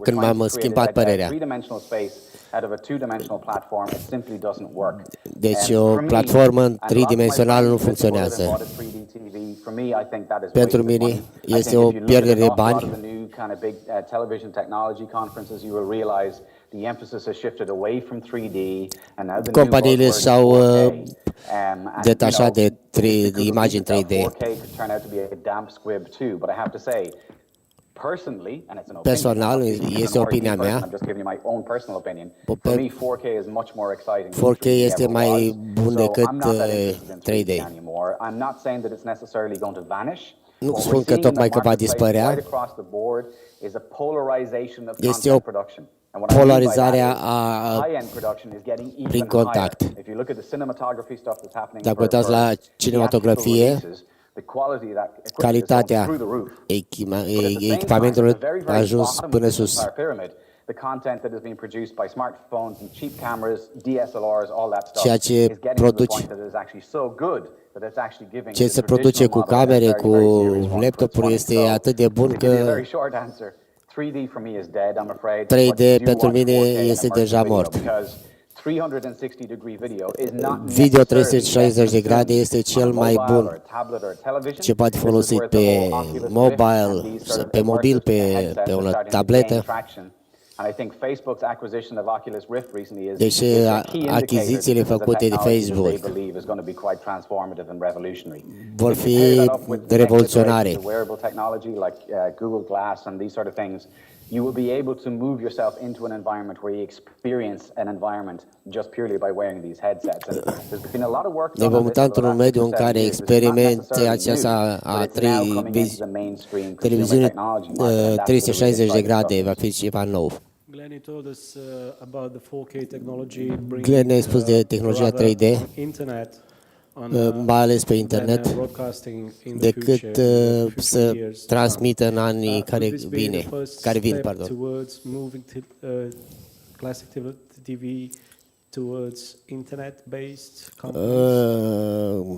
când m-am schimbat părerea. Deci o platformă tridimensională nu funcționează. me, I think that is Pentru wasted mine money. este o pierdere de A lot bani. of the new kind of big television technology conferences, you will realize the emphasis has shifted away from 3D, and now the new Companiile buzzword is s-au 4K. detașat de imagini 3D. 4K could turn out to be a damp squib too, but I have to say, personally, and it's an opinion, Personal, I'm not speaking este as an RT opinia person, mea. I'm just giving you my own personal opinion. For me, 4K is much more exciting than 4K 3D este ever mai was. bun So decât I'm not that interested in 3D 3D. anymore. I'm not saying that it's necessarily going to vanish. Nu What spun we're că seeing in the tocmai că va marketplace dispărea. right across the board is a polarization of Este content o production. And what I mean by that polarizarea is a high-end production is getting prin even contact. higher. If you look at the cinematography stuff that's happening Dacă for uitați la cinematografie, the quality of that equipment is going calitatea through the roof. echipamentelor a ajuns până sus. The content that is being produced by smartphones and cheap cameras, DSLRs, all that stuff Ceea ce is getting to the produci, point that it is actually so good that it's actually giving ce the se produce cu traditional model a camere, very, cu very serious run for its laptopuri money. este So, atât de bun to give you a că very short answer, 3D for me is dead, I'm afraid. 3D But you do pentru watch mine 4K and este immersive deja video mort. because 360-degree video is not Video necessarily 360 de grade este best cel on a mai mobile bun or a tablet or a television. ce poate This is folosi where the pe whole Oculus Rift mobile, and these sort of pe mobil, immersive pe headsets are o starting to gain tabletă. traction. And I think Facebook's acquisition of Oculus Rift recently is Deci a key indicator achizițiile that this is a făcute de technology that Facebook they believe is going to be quite transformative and revolutionary. vor If you fi pair that up with the next revoluționare. generation of wearable technology like Google Glass and these sort of things, you will be able to move yourself into an environment where you experience an environment just purely by wearing these headsets. And there's been a lot of work Ne vom muta într-un mediu în care experimentația a televiziunii 360 de grade va fi ceva nou. Glenn ne-a spus de tehnologia 3D, mai ales pe internet, decât să transmită în anii care vin.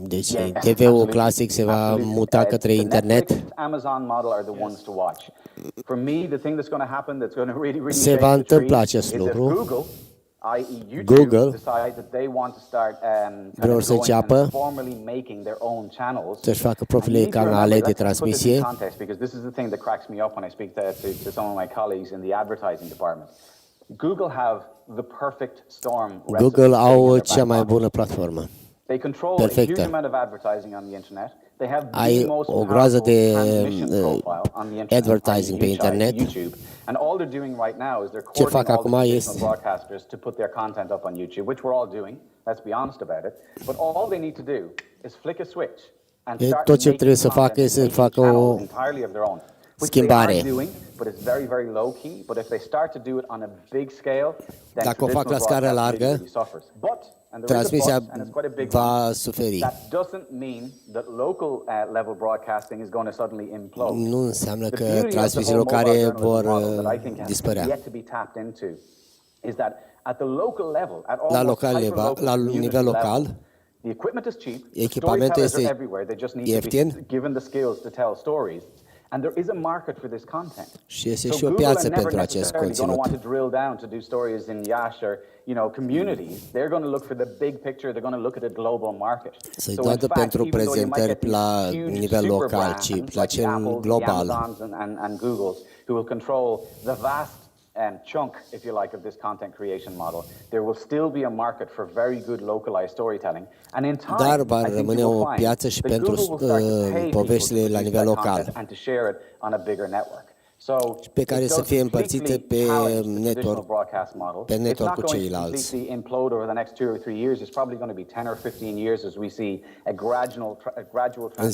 Deci TV-ul clasic se va muta către internet. Se va întâmpla acest lucru. Google vor să înceapă să-și facă propriile canale de transmisie. Google au cea mai bună platformă. Perfectă. Ai o groază de advertising pe internet. Ce fac acum este to put their content up on YouTube, which we're all doing. Let's be honest about it. But all they need to do is flick a switch and start tot ce trebuie să facă este să facă o schimbare. But it's very, very low key. But if they start to do it on a big scale, then dacă o fac la scară largă, transmisia va suferi. That doesn't mean that local level broadcasting is going to suddenly implode. Nu înseamnă că transmisiile locale vor dispărea. La nivel local, echipamentul este ieftin. And there is a market for this content. Și este și o piață pentru acest conținut. Want to drill down to do stories in Iași or, communities. They're going to look for the big picture. They're going to look at a global market. Să-i doar pentru prezentări la nivel local, ci la cel global. And Google's who will control the vast chunk, if you like, of this content creation model. There will still be a market for very good localized storytelling. And in time, dar va rămâne o piață și pentru poveștile la nivel local, pe care să fie împărțite pe network cu ceilalți. În 10-15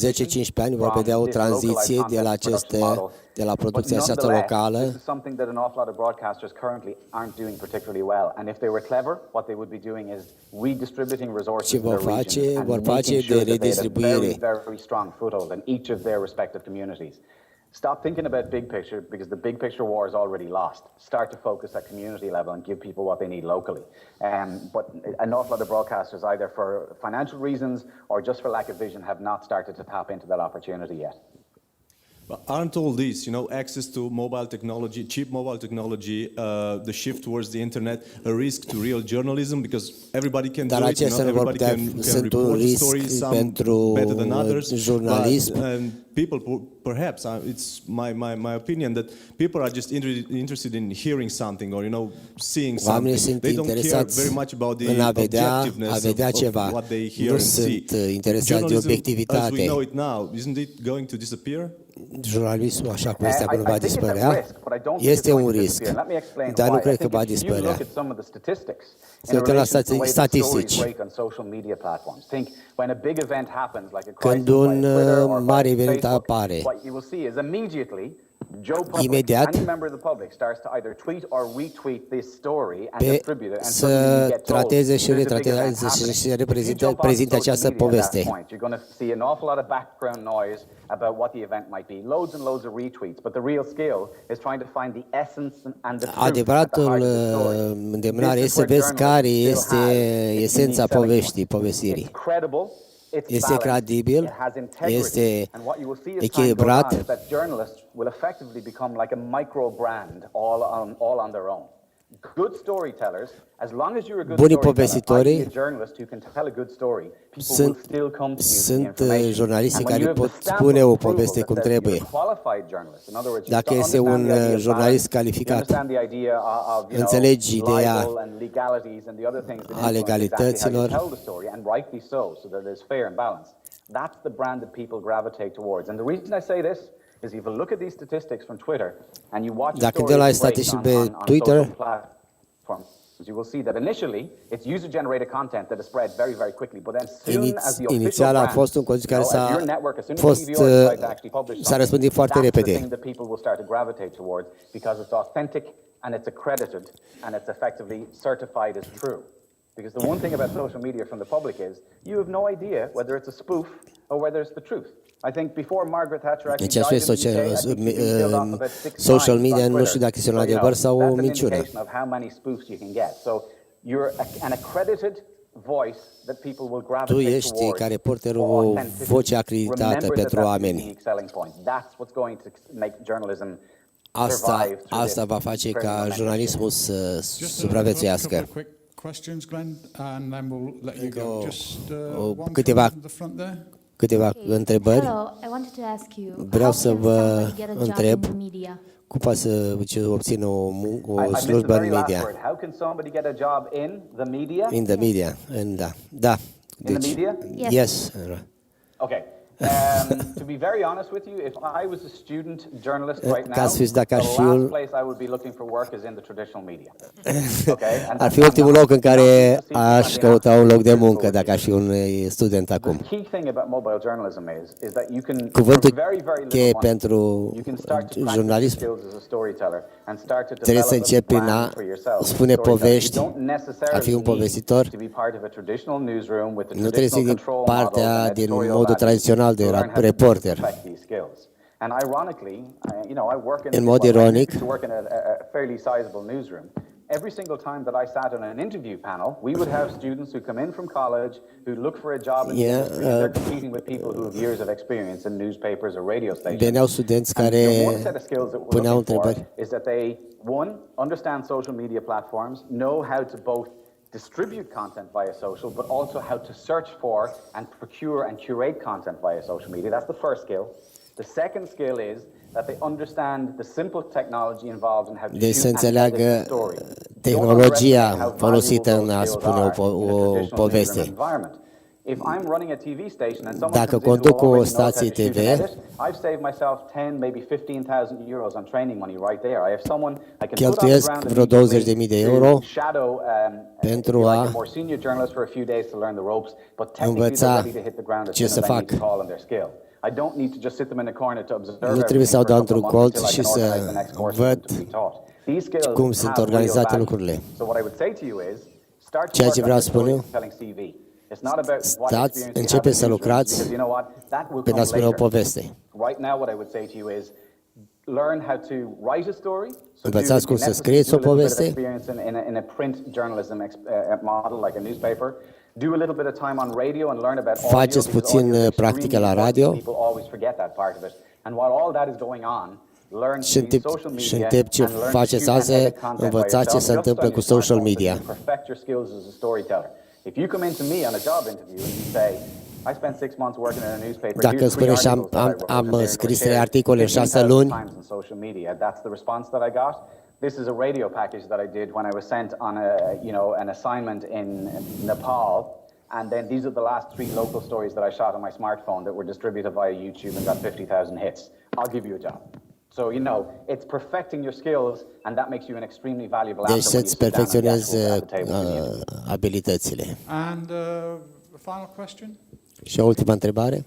ani vom vedea o tranziție de la producția aceasta locală. Ce vor face de redistribuire. Stop thinking about big picture because the big picture war is already lost. Start to focus at community level and give people what they need locally. But an awful lot of broadcasters, either for financial reasons or just for lack of vision, have not started to tap into that opportunity yet. Aren't all these, access to mobile technology, cheap mobile technology, the shift towards the internet, a risk to real journalism? Because everybody can do it, everybody can report the stories, some better than others. But people, perhaps, it's my opinion that people are just interested in hearing something or, seeing something. They don't care very much about the objectiveness of what they hear and see. Journalism, as we know it now, isn't it going to disappear? Jurnalismul, așa cum este acum, va dispărea? Este un risc, dar nu cred că va dispărea. Să uităm la statistici. Când un mare eveniment apare, imediat să trateze și retrateze și prezinte această poveste. Adevăratul îndemnare este să vezi care este esența povestirii. Este credibil, este echilibrat. Bunii povestitori sunt jurnaliștii care pot spune o poveste cum trebuie. Dacă este un jurnalist calificat, înțelegi ideea a legalităților. That's the brand that people gravitate towards. And the reason I say this is if you look at these statistics from Twitter and you watch the stories on social platforms, you will see that initially it's user-generated content that is spread very, very quickly. But then soon as the official brand, your network, as soon as the TVR site actually publishes something, that's the thing that people will start to gravitate towards because it's authentic and it's accredited and it's effectively certified as true. Because the one thing about social media from the public is you have no idea whether it's a spoof or whether it's the truth. I think before Margaret Thatcher actually died in the UK, social media nu știu dacă este un adevăr sau o minciună. Of how many spoofs you can get. So you're an accredited voice that people will gravitate towards. Tu ești ca reporterul o voce acreditată pentru oameni. That's what's going to make journalism. Asta va face ca jurnalismul să supraviețuiască. Questions, Glenn, and then we'll let you go. Just one câteva from the front there. Câteva întrebări. Hello, I wanted to ask you, vreau să vă întreb cum poate să obțină o slujbă în media. How can somebody get a job in the media? In the media, da. Deci, in the media? Yes. Okay. To be very honest with you, if I was a student journalist right now, the last place I would be looking for work is in the traditional media. Okay? Ar fi ultimul loc în care aș căuta un loc de muncă dacă aș fi un student acum. The key thing about mobile journalism is that you can, cuvântul cheie pentru jurnalism trebuie să începi prin a spune povești, a fi un povestitor. Nu trebuie să fii din partea, din modul tradițional de reporter. În mod ironic, every single time that I sat on an interview panel, we would have students who come in from college who look for a job in the industry. They're competing with people who have years of experience in newspapers or radio stations. Veneau studenți care puneau întrebări. Is that they, one, understand social media platforms, know how to both distribute content via social, but also how to search for and procure and curate content via social media. That's the first skill. The second skill is that they understand the simple technology involved in how to shoot and tell a story. Tehnologia folosită în a spune o poveste. If I'm running a TV station and someone Dacă conduc o stație TV, I've saved myself 10, maybe 15,000 euros on training money right there. I have someone I can cheltuiesc vreo 20.000 de euro pentru a more senior journalist for a few days to learn the ropes, but technically they're ready to hit the ground as soon as I need to call on their skill. I don't need to just sit them in a corner to observe. Nu trebuie să o dau într-un colț și să văd cum sunt organizate lucrurile. Ceea ce vreau să spun eu, începeți să lucrați pentru a spune o poveste. Învățați cum să scrieți o poveste. Faceți puțin practică la radio. And while all that is going on, learn Și to use social și în media timp ce and learn to faceți shoot and asta, edit content by învățați ce yourself, se just întâmplă on cu your social smartphone, media. so you perfect your skills as a storyteller. If you come into me on a job interview and you say, I spent 6 months working in a newspaper. Dacă îmi spune și am scris 3 articole în 6 luni, on social media. That's the response that I got. This is a radio package that I did when I was sent on an assignment in Nepal. And then these are the last 3 local stories that I shot on my smartphone that were distributed via YouTube and got 50,000 hits. I'll give you a job. So, it's perfecting your skills, and that makes you an extremely valuable deci asset when you să-ți sit down perfecționezi at the table with the interview. abilitățile. And the final question? Și o ultima întrebare.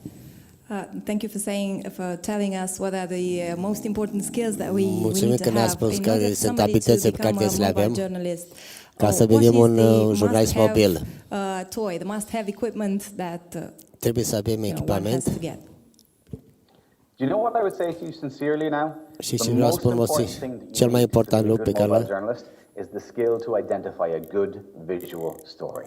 Thank you for telling us what are the most important skills that we Mulțumim need că to ne-ați have spus in care order sunt somebody to abilitățile pe care become trebuie să le a avem mobile journalist. ca să What devenim is un the jurnalist must-have, mobil. toy, the must-have equipment that Trebuie să avem one has echipament. to get. Do you know what I would say to you sincerely now? Și The ce vreau să most spun, important thing that you cel mai need to important be a lucru pe good care mobile l-am journalist is the skill to identify a good visual story.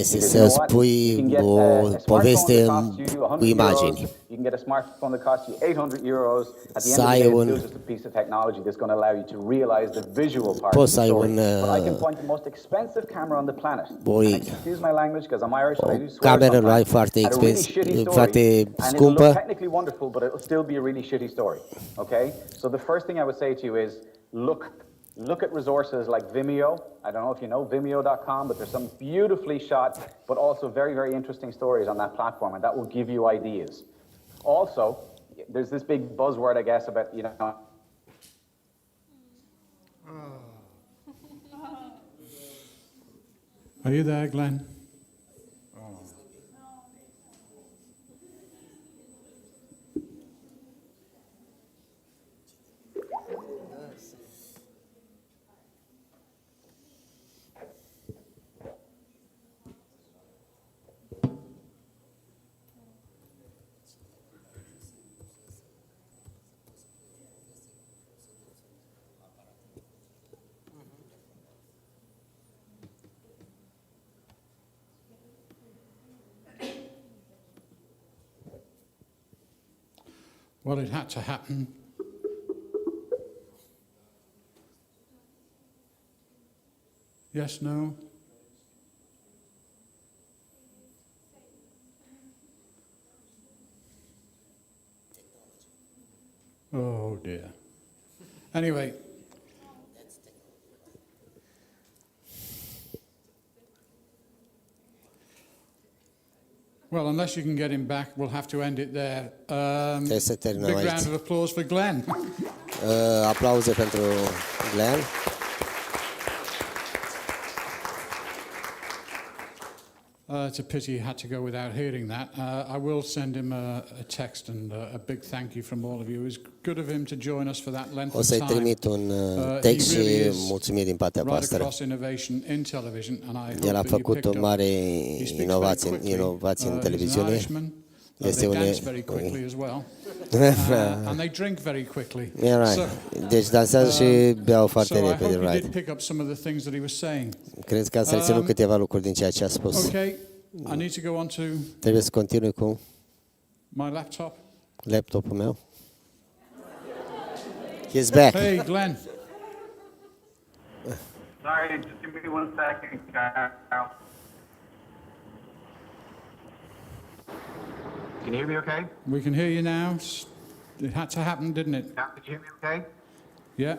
este Because să you know what? spui You can get o a smartphone poveste that costs you 100 cu imagini. euros. You can get a smartphone that costs you 800 euros. At the Să end of ai the day, it's un- still just a piece of technology that's going to allow you to realize the visual part of Poți the să ai story. un, But I can point the most expensive camera on the planet. Oi- And excuse my language because I'm Irish and I do swear cameră sometimes. ai foarte At a really shitty story, foarte and it'll scumpă. look technically wonderful, but it'll still be a really shitty story. Okay? So the first thing I would say to you is look at resources like Vimeo. I don't know if you know Vimeo.com, but there's some beautifully shot, but also very, very interesting stories on that platform, and that will give you ideas. Also, there's this big buzzword, I guess, about, Are you there, Glenn? Well, it had to happen. Yes, no? Oh dear. Anyway. Well, unless you can get him back, we'll have to end it there. Trebuie să Big terminăm round aici. of applause for Glenn. Aplauze pentru Glenn. It's a pity he had to go without hearing that. I will send him a text and a big thank you from all of you. It was good of him to join us for that length O of să-i time. trimit un He text really și is mulțumiri din partea right voastră. across innovation in television, and I hope El a that you făcut picked o up. mare He speaks inovație very quickly. în He's an televiziune. Irishman. Este They un dance very quickly as well. And they drink very quickly. Yeah, right. Deci dansează și beau foarte so I repede, hope you right? did pick up some of the things that he was saying. Cred că ați reținut câteva lucruri din ceea ce a spus. Okay, I need to go on to Trebuie să continui cu my laptop. laptopul meu. He's back. Hey, Glenn. Sorry, just give me 1 second, Kyle. Can you hear me okay? We can hear you now. It had to happen, didn't it? Yeah, can you hear me okay? Yeah.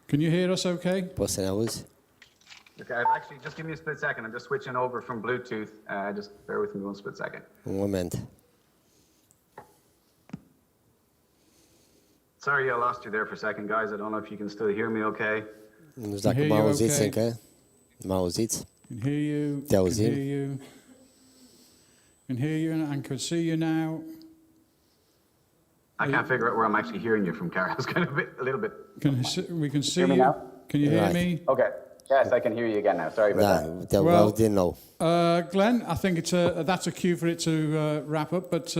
Can you hear us okay? Poți să ne auzi? Okay, actually, just give me a split second. I'm just switching over from Bluetooth. Just bear with me 1 split second. Un moment. Sorry, I lost you there for a second, guys. I don't know if you can still hear me okay. Nu știu dacă mă auziți încă. Mă auziți? Can hear you. Te auzim? Can hear you. Can hear you and can see you now. I can't figure out where I'm actually hearing you from, Cara. It's kind of a little bit. We can see Hear me you. now? Can you hear Right. me? Okay. Yes, I can hear you again now. Sorry about Da, that. te aud din nou. Glenn, I think that's a cue for it to wrap up, but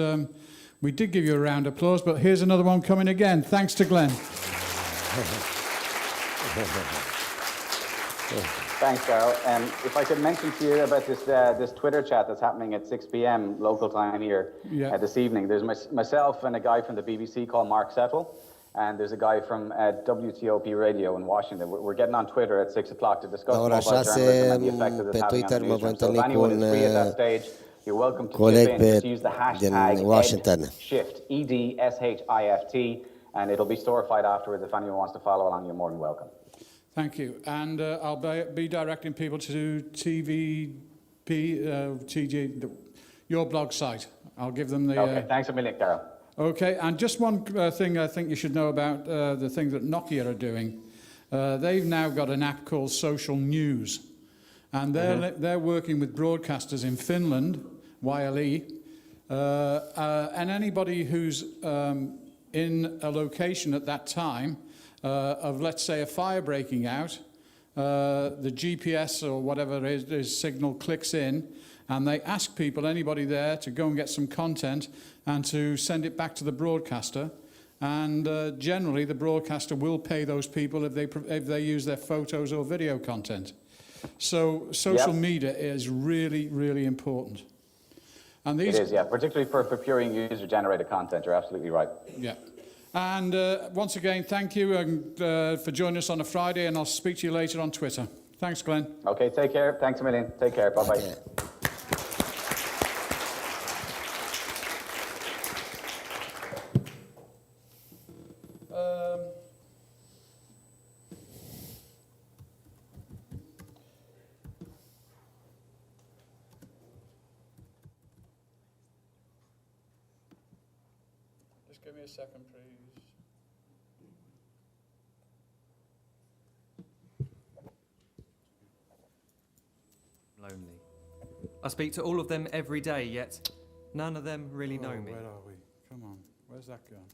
we did give you a round of applause, but here's another one coming again. Thanks to Glenn. Thanks, Carol. If I could mention to you about this Twitter chat that's happening at 6 p.m. local time here this evening. There's myself and a guy from the BBC called Mark Settle, and there's a guy from WTOP Radio in Washington. We're getting on Twitter at 6 o'clock to discuss mobile journalism and the effect that it's having on the newsroom. So if anyone is free at that stage, you're welcome to chip in. Just use the hashtag EDSHIFT, EDSHIFT, and it'll be storified afterwards. If anyone wants to follow along, you're more than welcome. Thank you. And I'll be directing people to TG, your blog site. I'll give them the... Okay, thanks a million, Carol. Okay, and just one thing I think you should know about the thing that Nokia are doing. They've now got an app called Social News. And they're working with broadcasters in Finland, YLE, and anybody who's in a location at that time of, let's say, a fire breaking out, the GPS or whatever is signal clicks in, and they ask people, anybody there, to go and get some content and to send it back to the broadcaster. And generally, the broadcaster will pay those people if they use their photos or video content. So social media is really, really important. And these it is, yeah, particularly for purely user-generated content. You're absolutely right. Yeah. And once again, thank you for joining us on a Friday, and I'll speak to you later on Twitter. Thanks, Glenn. Okay, take care. Thanks a million. Take care. Bye-bye. Okay. Just give me a second, please. Lonely. I speak to all of them every day, yet none of them really know me. Where are we? Come on, where's that gone?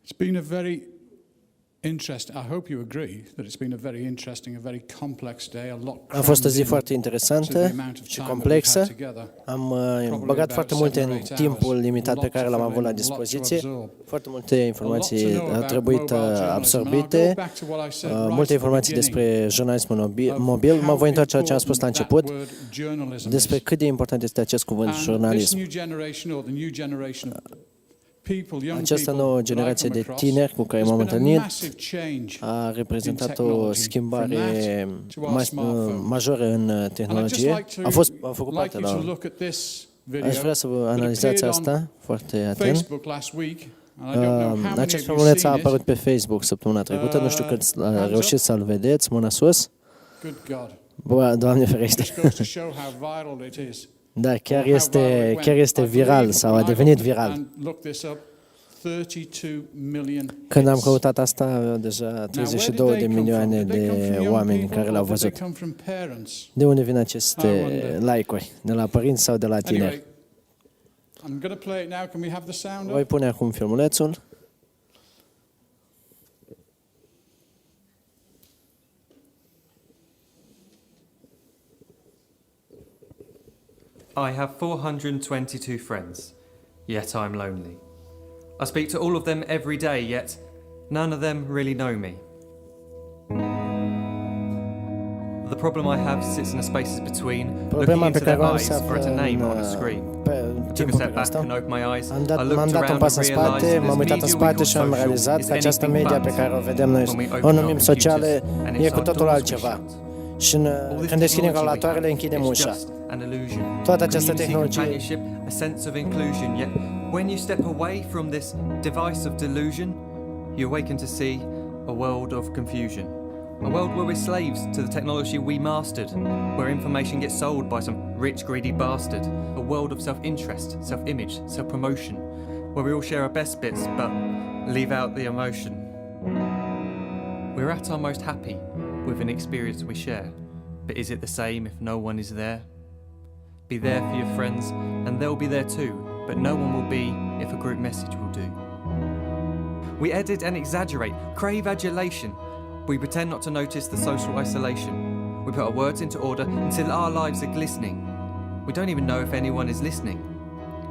It's been a very interesting, I hope you agree that it's been a very interesting, a very complex day, a lot. A fost o zi foarte interesantă și complexă. Am băgat foarte multe în timpul limitat pe care l-am avut la dispoziție. Foarte multe informații au trebuit absorbite, multe informații despre jurnalismul mobil. Mă voi întoarce la ce am spus la început, despre cât de important este acest cuvânt, jurnalism. Această nouă generație de tineri cu care m-am întâlnit a reprezentat o schimbare majoră în tehnologie. A făcut parte la... Aș vrea să vă analizați asta foarte atent. Acest filmuleț a apărut pe Facebook săptămâna trecută. Nu știu cât a reușit să-l vedeți. Mâna sus. Bă, Doamne ferește. Da, chiar este viral sau a devenit viral. Când am căutat asta, deja 32 de milioane de oameni care l-au văzut. De unde vin aceste like-uri? De la părinți sau de la tineri? Voi pune acum filmulețul. I have 422 friends, yet I'm lonely. I speak to all of them every day, yet none of them really know me. The problem I have sits in the spaces between, looking into their eyes or at a name on a screen. I took a step back and opened my eyes. M-am dat un pas în spate, m-am uitat în spate și am realizat că această media pe care o vedem noi, o numim socială, e cu totul altceva. Și când deschidem calculatoarele, închidem ușa. Toată această tehnologie. A sense of inclusion, yet when you step away from this device of delusion, you awaken to see a world of confusion. A world where we're slaves to the technology we mastered, where information gets sold by some rich, greedy bastard. A world of self-interest, self-image, self-promotion, where we all share our best bits but leave out the emotion. We're at our most happy with an experience we share, but is it the same if no one is there? Be there for your friends and they'll be there too, but no one will be if a group message will do. We edit and exaggerate, crave adulation. We pretend not to notice the social isolation. We put our words into order until our lives are glistening. We don't even know if anyone is listening.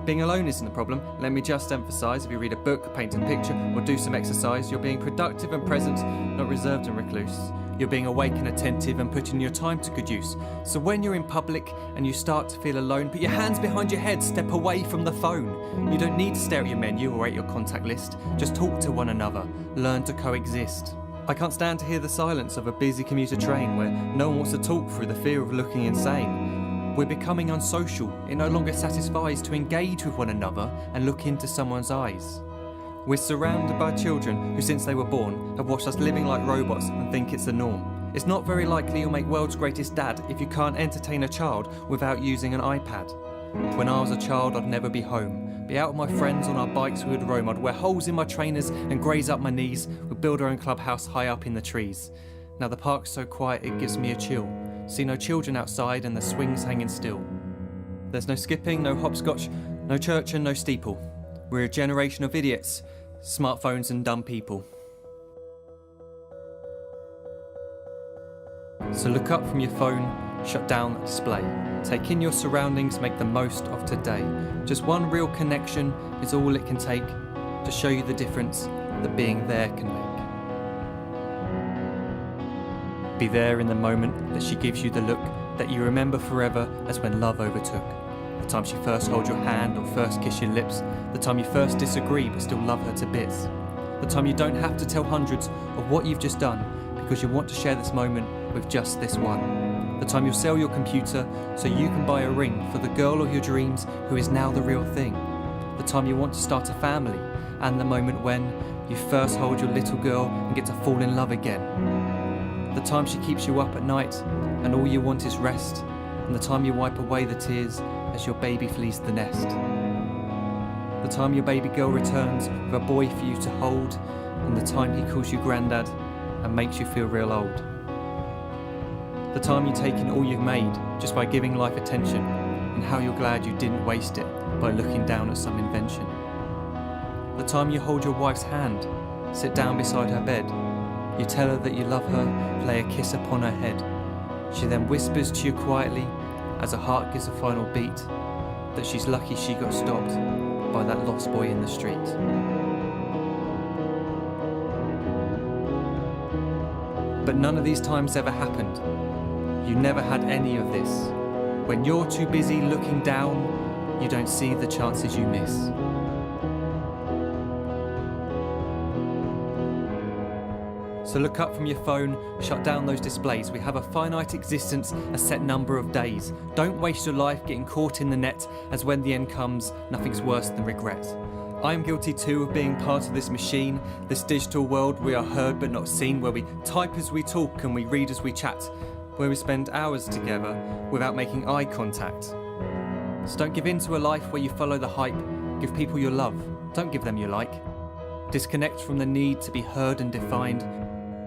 Being alone isn't a problem. Let me just emphasise, if you read a book, paint a picture, or do some exercise, you're being productive and present, not reserved and recluse. You're being awake and attentive and putting your time to good use. So when you're in public and you start to feel alone, put your hands behind your head, step away from the phone. You don't need to stare at your menu or at your contact list. Just talk to one another. Learn to coexist. I can't stand to hear the silence of a busy commuter train where no one wants to talk through the fear of looking insane. We're becoming unsocial. It no longer satisfies to engage with one another and look into someone's eyes. We're surrounded by children who, since they were born, have watched us living like robots and think it's the norm. It's not very likely you'll make world's greatest dad if you can't entertain a child without using an iPad. When I was a child, I'd never be home. Be out with my friends on our bikes, we would roam. I'd wear holes in my trainers and graze up my knees. We'd build our own clubhouse high up in the trees. Now the park's so quiet it gives me a chill. See no children outside and the swings hanging still. There's no skipping, no hopscotch, no church and no steeple. We're a generation of idiots, smartphones and dumb people. So look up from your phone, shut down the display. Take in your surroundings, make the most of today. Just one real connection is all it can take to show you the difference that being there can make. Be there in the moment that she gives you the look that you remember forever as when love overtook. The time she first holds your hand or first kiss your lips. The time you first disagree but still love her to bits. The time you don't have to tell hundreds of what you've just done because you want to share this moment with just this one. The time you'll sell your computer so you can buy a ring for the girl of your dreams who is now the real thing. The time you want to start a family, and the moment when you first hold your little girl and get to fall in love again. The time she keeps you up at night and all you want is rest, and the time you wipe away the tears as your baby flees the nest. The time your baby girl returns with a boy for you to hold, and the time he calls you granddad and makes you feel real old. The time you take in all you've made just by giving life attention, and how you're glad you didn't waste it by looking down at some invention. The time you hold your wife's hand, sit down beside her bed, you tell her that you love her, lay a kiss upon her head. She then whispers to you quietly, as her heart gives a final beat, that she's lucky she got stopped by that lost boy in the street. But none of these times ever happened. You never had any of this. When you're too busy looking down, you don't see the chances you miss. So look up from your phone, shut down those displays. We have a finite existence, a set number of days. Don't waste your life getting caught in the net, as when the end comes, nothing's worse than regret. I am guilty too of being part of this machine, this digital world we are heard but not seen, where we type as we talk and we read as we chat, where we spend hours together without making eye contact. So don't give in to a life where you follow the hype. Give people your love, don't give them your like. Disconnect from the need to be heard and defined.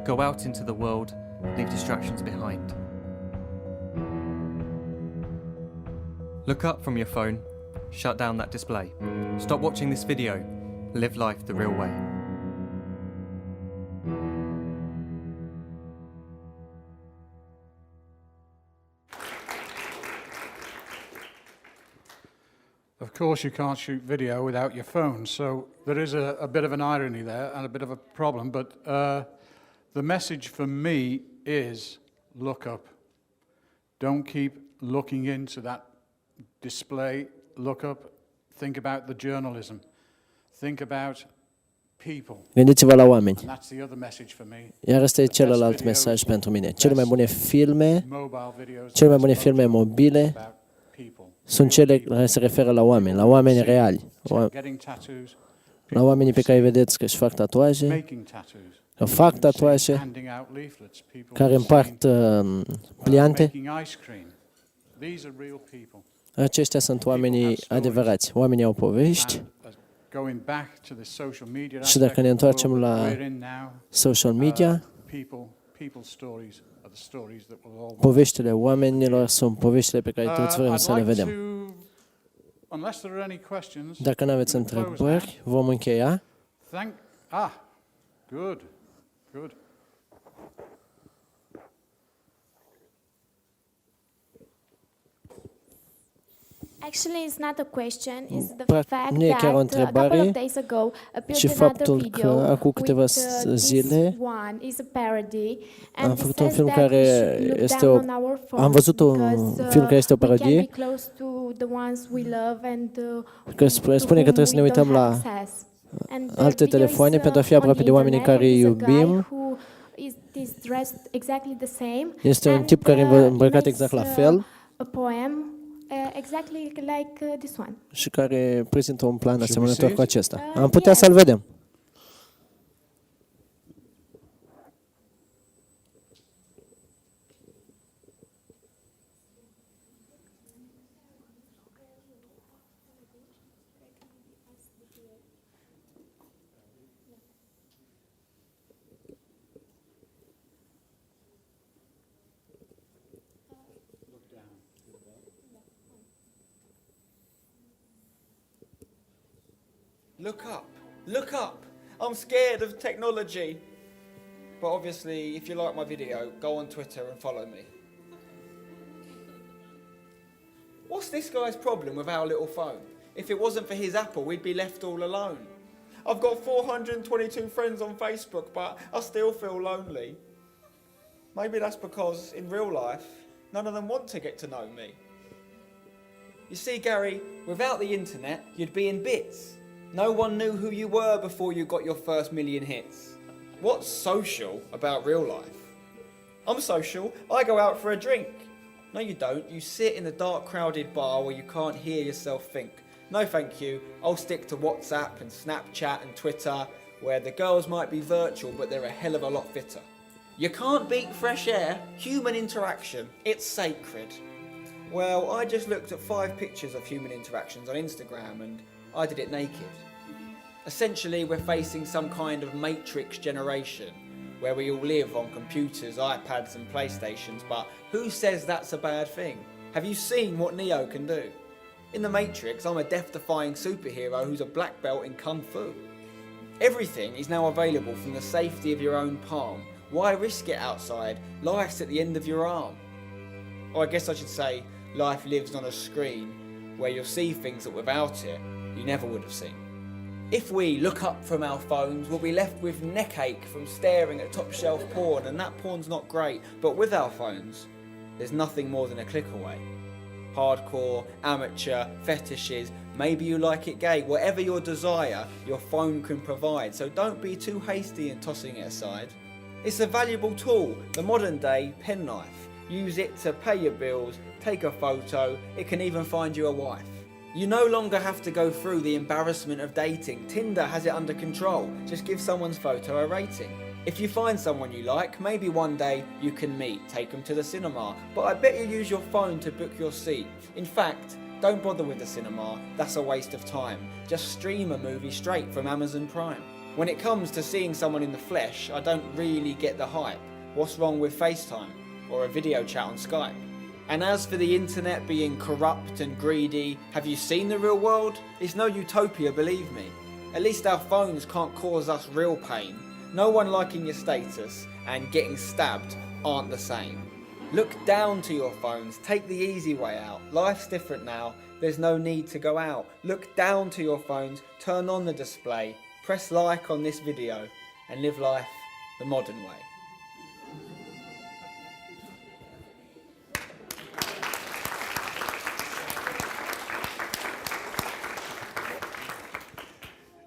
Go out into the world, leave distractions behind. Look up from your phone, shut down that display. Stop watching this video, live life the real way. Of course you can't shoot video without your phone, so there is a bit of an irony there and a bit of a problem, but the message for me is look up. Don't keep looking into that display. Look up. Think about the journalism. Think about people. Gândiți-vă la oameni. And that's the other message for me. Iar ăsta e celălalt mesaj pentru mine. Cele mai bune filme mobile sunt cele care se referă la oameni reali. la oamenii pe care îi vedeți că își fac tatuaje, că fac tatuaje, care împart pliante. Aceștia sunt oamenii adevărați. Oamenii au povești. Și dacă ne întoarcem la social media, poveștile oamenilor sunt poveștile pe care toți vrem să le vedem. Dacă nu aveți întrebări, vom încheia. Good. Actually, it's not a question, it's the Fact fact nu e chiar o that a couple întrebare, of days ago appeared ci another faptul video că acum câteva with zile this one is a parody am and făcut it un says film that care we should look este down on our phones am văzut un because, film care este o we can parodie, be close to the ones we love and că spune că trebuie să ne uităm la alte telefoane pentru a fi aproape de oamenii care îi iubim. Este un tip care e îmbrăcat exact la fel exactly like this one. și care prezintă un plan asemănător cu acesta. Am putea să-l vedem. Look up. Look up. I'm scared of technology. But obviously, if you like my video, go on Twitter and follow me. What's this guy's problem with our little phone? If it wasn't for his Apple, we'd be left all alone. I've got 422 friends on Facebook, but I still feel lonely. Maybe that's because, in real life, none of them want to get to know me. You see, Gary, without the internet, you'd be in bits. No one knew who you were before you got your first million hits. What's social about real life? I'm social. I go out for a drink. No, you don't. You sit in a dark, crowded bar where you can't hear yourself think. No, thank you. I'll stick to WhatsApp and Snapchat and Twitter, where the girls might be virtual, but they're a hell of a lot fitter. You can't beat fresh air, human interaction. It's sacred. Well, I just looked at 5 pictures of human interactions on Instagram and I did it naked. Essentially, we're facing some kind of matrix generation where we all live on computers, iPads and PlayStations, but who says that's a bad thing? Have you seen what Neo can do? In the Matrix, I'm a death-defying superhero who's a black belt in Kung Fu. Everything is now available from the safety of your own palm. Why risk it outside? Life's at the end of your arm. Or I guess I should say, life lives on a screen where you'll see things that without it, you never would have seen. If we look up from our phones, we'll be left with neck ache from staring at top shelf porn, and that porn's not great, but with our phones, there's nothing more than a click away. Hardcore, amateur, fetishes, maybe you like it gay, whatever your desire, your phone can provide, so don't be too hasty in tossing it aside. It's a valuable tool, the modern day penknife. Use it to pay your bills, take a photo, it can even find you a wife. You no longer have to go through the embarrassment of dating. Tinder has it under control. Just give someone's photo a rating. If you find someone you like, maybe one day you can meet, take them to the cinema. But I bet you use your phone to book your seat. In fact, don't bother with the cinema, that's a waste of time. Just stream a movie straight from Amazon Prime. When it comes to seeing someone in the flesh, I don't really get the hype. What's wrong with FaceTime? Or a video chat on Skype? And as for the internet being corrupt and greedy, have you seen the real world? It's no utopia, believe me. At least our phones can't cause us real pain. No one liking your status and getting stabbed aren't the same. Look down to your phones, take the easy way out. Life's different now, there's no need to go out. Look down to your phones, turn on the display, press like on this video and live life the modern way.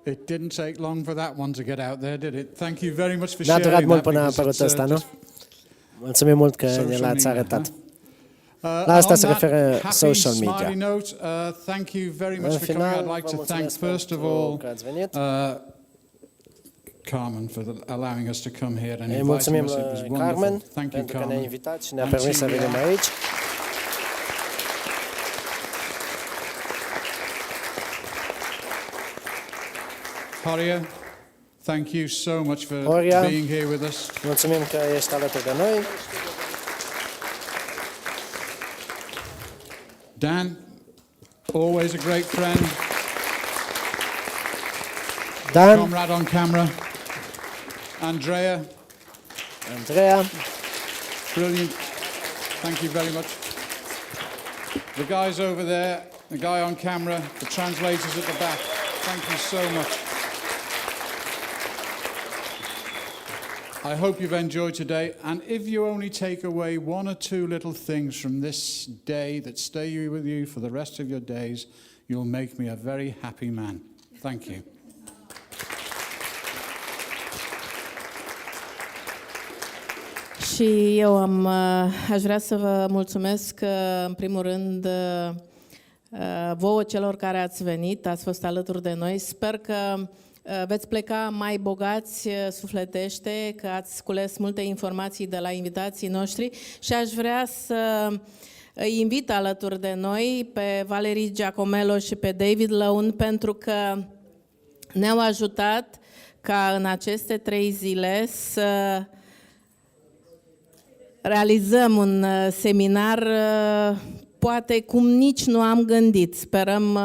It didn't take long for that one to get out there, did it? Thank you very much for N-a sharing durat mult that, până a because apărut it's, ăsta, nu? just Mulțumim mult că ne social l-ați media, arătat. La asta se referă social media. Smiley note, thank you very much În for coming. final, I'd like vă to thank mulțumesc first of pentru all că ați venit. Carmen for allowing us to come here and Îi inviting mulțumim us. It was lui wonderful. Carmen Thank you, pentru că ne-a Carmen. invitat și ne-a And permis să TVR. venim aici. Horia, thank you so much for Horia, being here with us. mulțumim că ești alături de noi. Dan, always a great friend. Dan, comrade on camera. Andrea, brilliant. Thank you very much. The guys over there, the guy on camera, the translators at the back. Thank you so much. I hope you've enjoyed today, and if you only take away one or two little things from this day that stay with you for the rest of your days, you'll make me a very happy man. Thank you. Și eu aș vrea să vă mulțumesc, în primul rând, vouă celor care ați venit, ați fost alături de noi. Sper că veți pleca mai bogați sufletește, că ați cules multe informații de la invitații noștri și aș vrea să îi invit alături de noi pe Valerii Giacomello și pe David Lăun, pentru că ne-au ajutat ca în aceste 3 zile să realizăm un seminar poate cum nici nu am gândit. Sperăm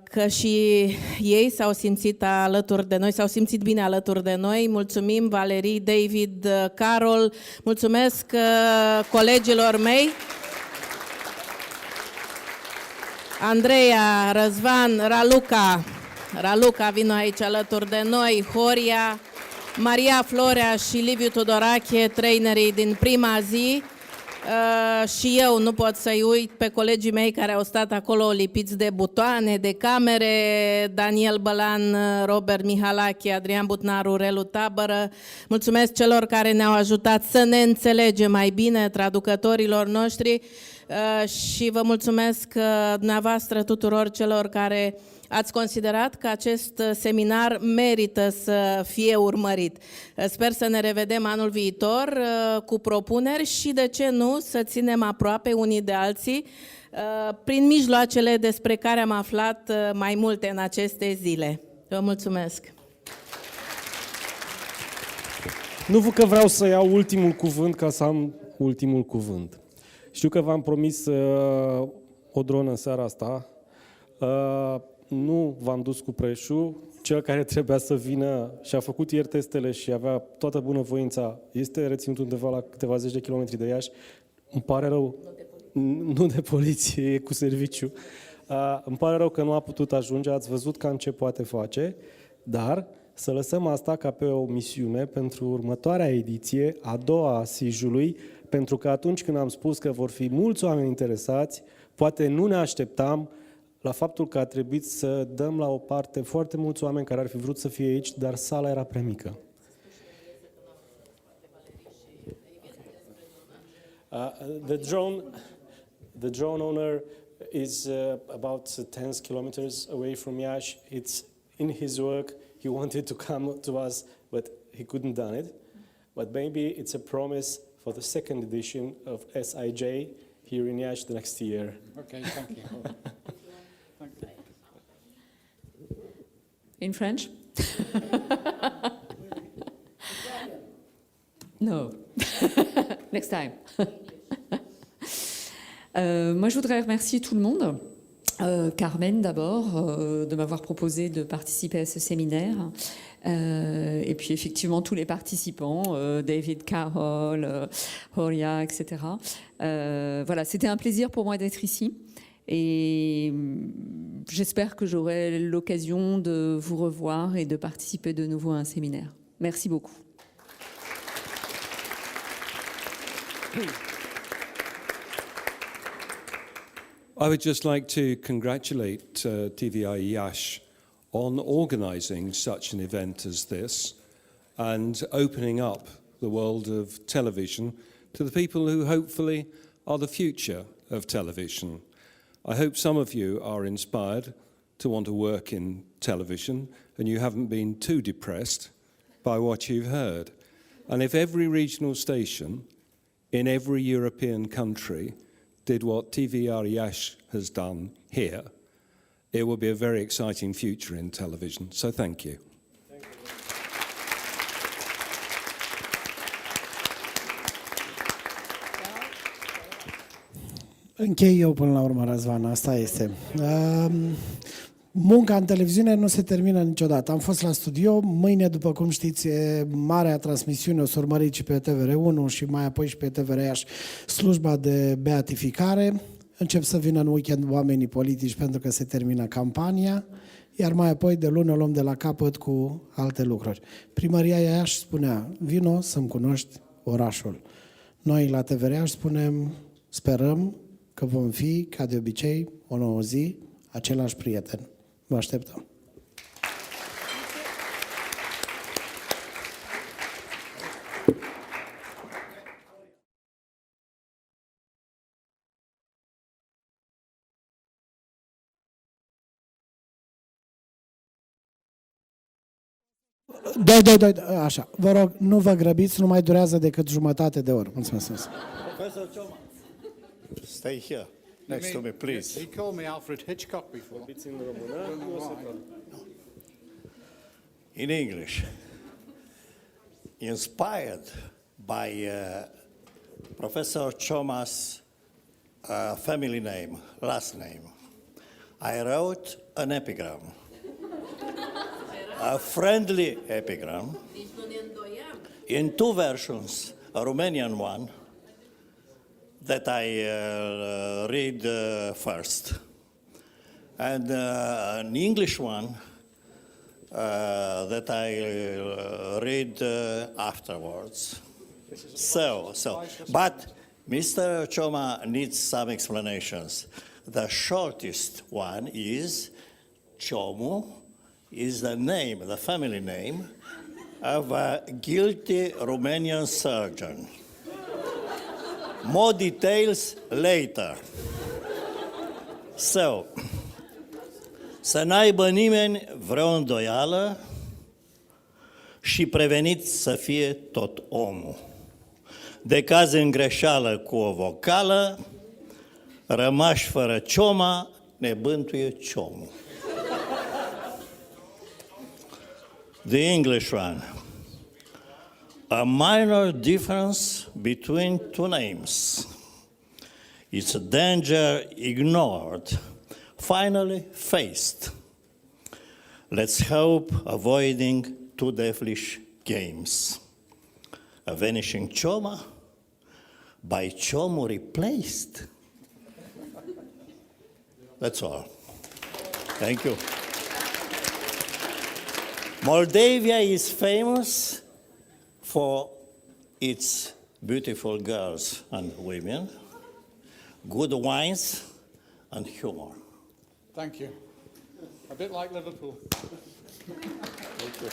că și ei s-au simțit alături de noi, s-au simțit bine alături de noi. Mulțumim, Valerii, David, Carol, mulțumesc colegilor mei. Andreea, Răzvan, Raluca vino aici alături de noi, Horia, Maria Florea și Liviu Tudorache, trainerii din prima zi. Și eu nu pot să-i uit pe colegii mei care au stat acolo lipiți de butoane, de camere, Daniel Bălan, Robert Mihalache, Adrian Butnaru, Relu Tabără. Mulțumesc celor care ne-au ajutat să ne înțelegem mai bine, traducătorilor noștri, și vă mulțumesc dumneavoastră tuturor celor care ați considerat că acest seminar merită să fie urmărit. Sper să ne revedem anul viitor cu propuneri și, de ce nu, să ținem aproape unii de alții prin mijloacele despre care am aflat mai multe în aceste zile. Vă mulțumesc! Nu că vreau să iau ultimul cuvânt ca să am ultimul cuvânt. Știu că v-am promis o dronă în seara asta. Nu v-am dus cu preșul. Cel care trebuia să vină și a făcut ieri testele și avea toată bunăvoința este reținut undeva la câteva zeci de kilometri de Iași. Îmi pare rău. Nu de poliție, e cu serviciu. Îmi pare rău că nu a putut ajunge. Ați văzut cam ce poate face, dar să lăsăm asta ca pe o misiune pentru următoarea ediție, a doua a SIJ-ului, pentru că atunci când am spus că vor fi mulți oameni interesați, poate nu ne așteptam la faptul că a trebuit să dăm la o parte foarte mulți oameni care ar fi vrut să fie aici, dar sala era prea mică. The drone owner is about 10 kilometers away from Iași. It's in his work. He wanted to come to us, but he couldn't done it. But maybe it's a promise for the second edition of SIJ here in Iași the next year. Okay, thank you. In French? No. Next time. Moi, je voudrais remercier tout le monde. Carmen d'abord, de m'avoir proposé de participer à ce séminaire. Et puis effectivement tous les participants, David, Carol, Horia, etc. Voilà, c'était un plaisir pour moi d'être ici. Et j'espère que j'aurai l'occasion de vous revoir et de participer de nouveau à un séminaire. Merci beaucoup. I would just like to congratulate TVR Iasi on organising such an event as this and opening up the world of television to the people who hopefully are the future of television. I hope some of you are inspired to want to work in television and you haven't been too depressed by what you've heard. And if every regional station in every European country did what TVR Iasi has done here, it will be a very exciting future in television. So thank you. Închei eu până la urmă, Răzvan, asta este. Munca în televiziune nu se termină niciodată. Am fost la studio, mâine, după cum știți, e marea transmisiune, o să urmăriți și pe TVR1 și mai apoi și pe TVR Iasi, slujba de beatificare. Încep să vină în weekend oamenii politici pentru că se termină campania, iar mai apoi de luni o luăm de la capăt cu alte lucruri. Primăria Iași spunea, vino să-mi cunoști orașul. Noi la TVR Iasi spunem, sperăm că vom fi, ca de obicei, o nouă zi, același prieten. Vă așteptăm. Așa, vă rog, nu vă grăbiți, nu mai durează decât jumătate de oră. Mulțumesc. Professor Choma, stay here, next to me, please. He called me Alfred Hitchcock before. In English, inspired by Professor Choma's family name, last name, I wrote an epigram. A friendly epigram in two versions, a Romanian one that I read first, and an English one that I read afterwards. But Mr. Choma needs some explanations. The shortest one is Chomu, is the name, the family name, of a guilty Romanian surgeon. More details later. Să n-aibă nimeni vreo îndoială și preveniți să fie tot omul. De caz în greșeală cu o vocală, rămași fără Cioma, ne bântuie Ciomul. The English one. A minor difference between two names. It's a danger ignored, finally faced. Let's hope avoiding two devilish games. A vanishing Choma by Chomu replaced. That's all. Thank you. Moldavia is famous for its beautiful girls and women, good wines and humor. Thank you. A bit like Liverpool. Thank you.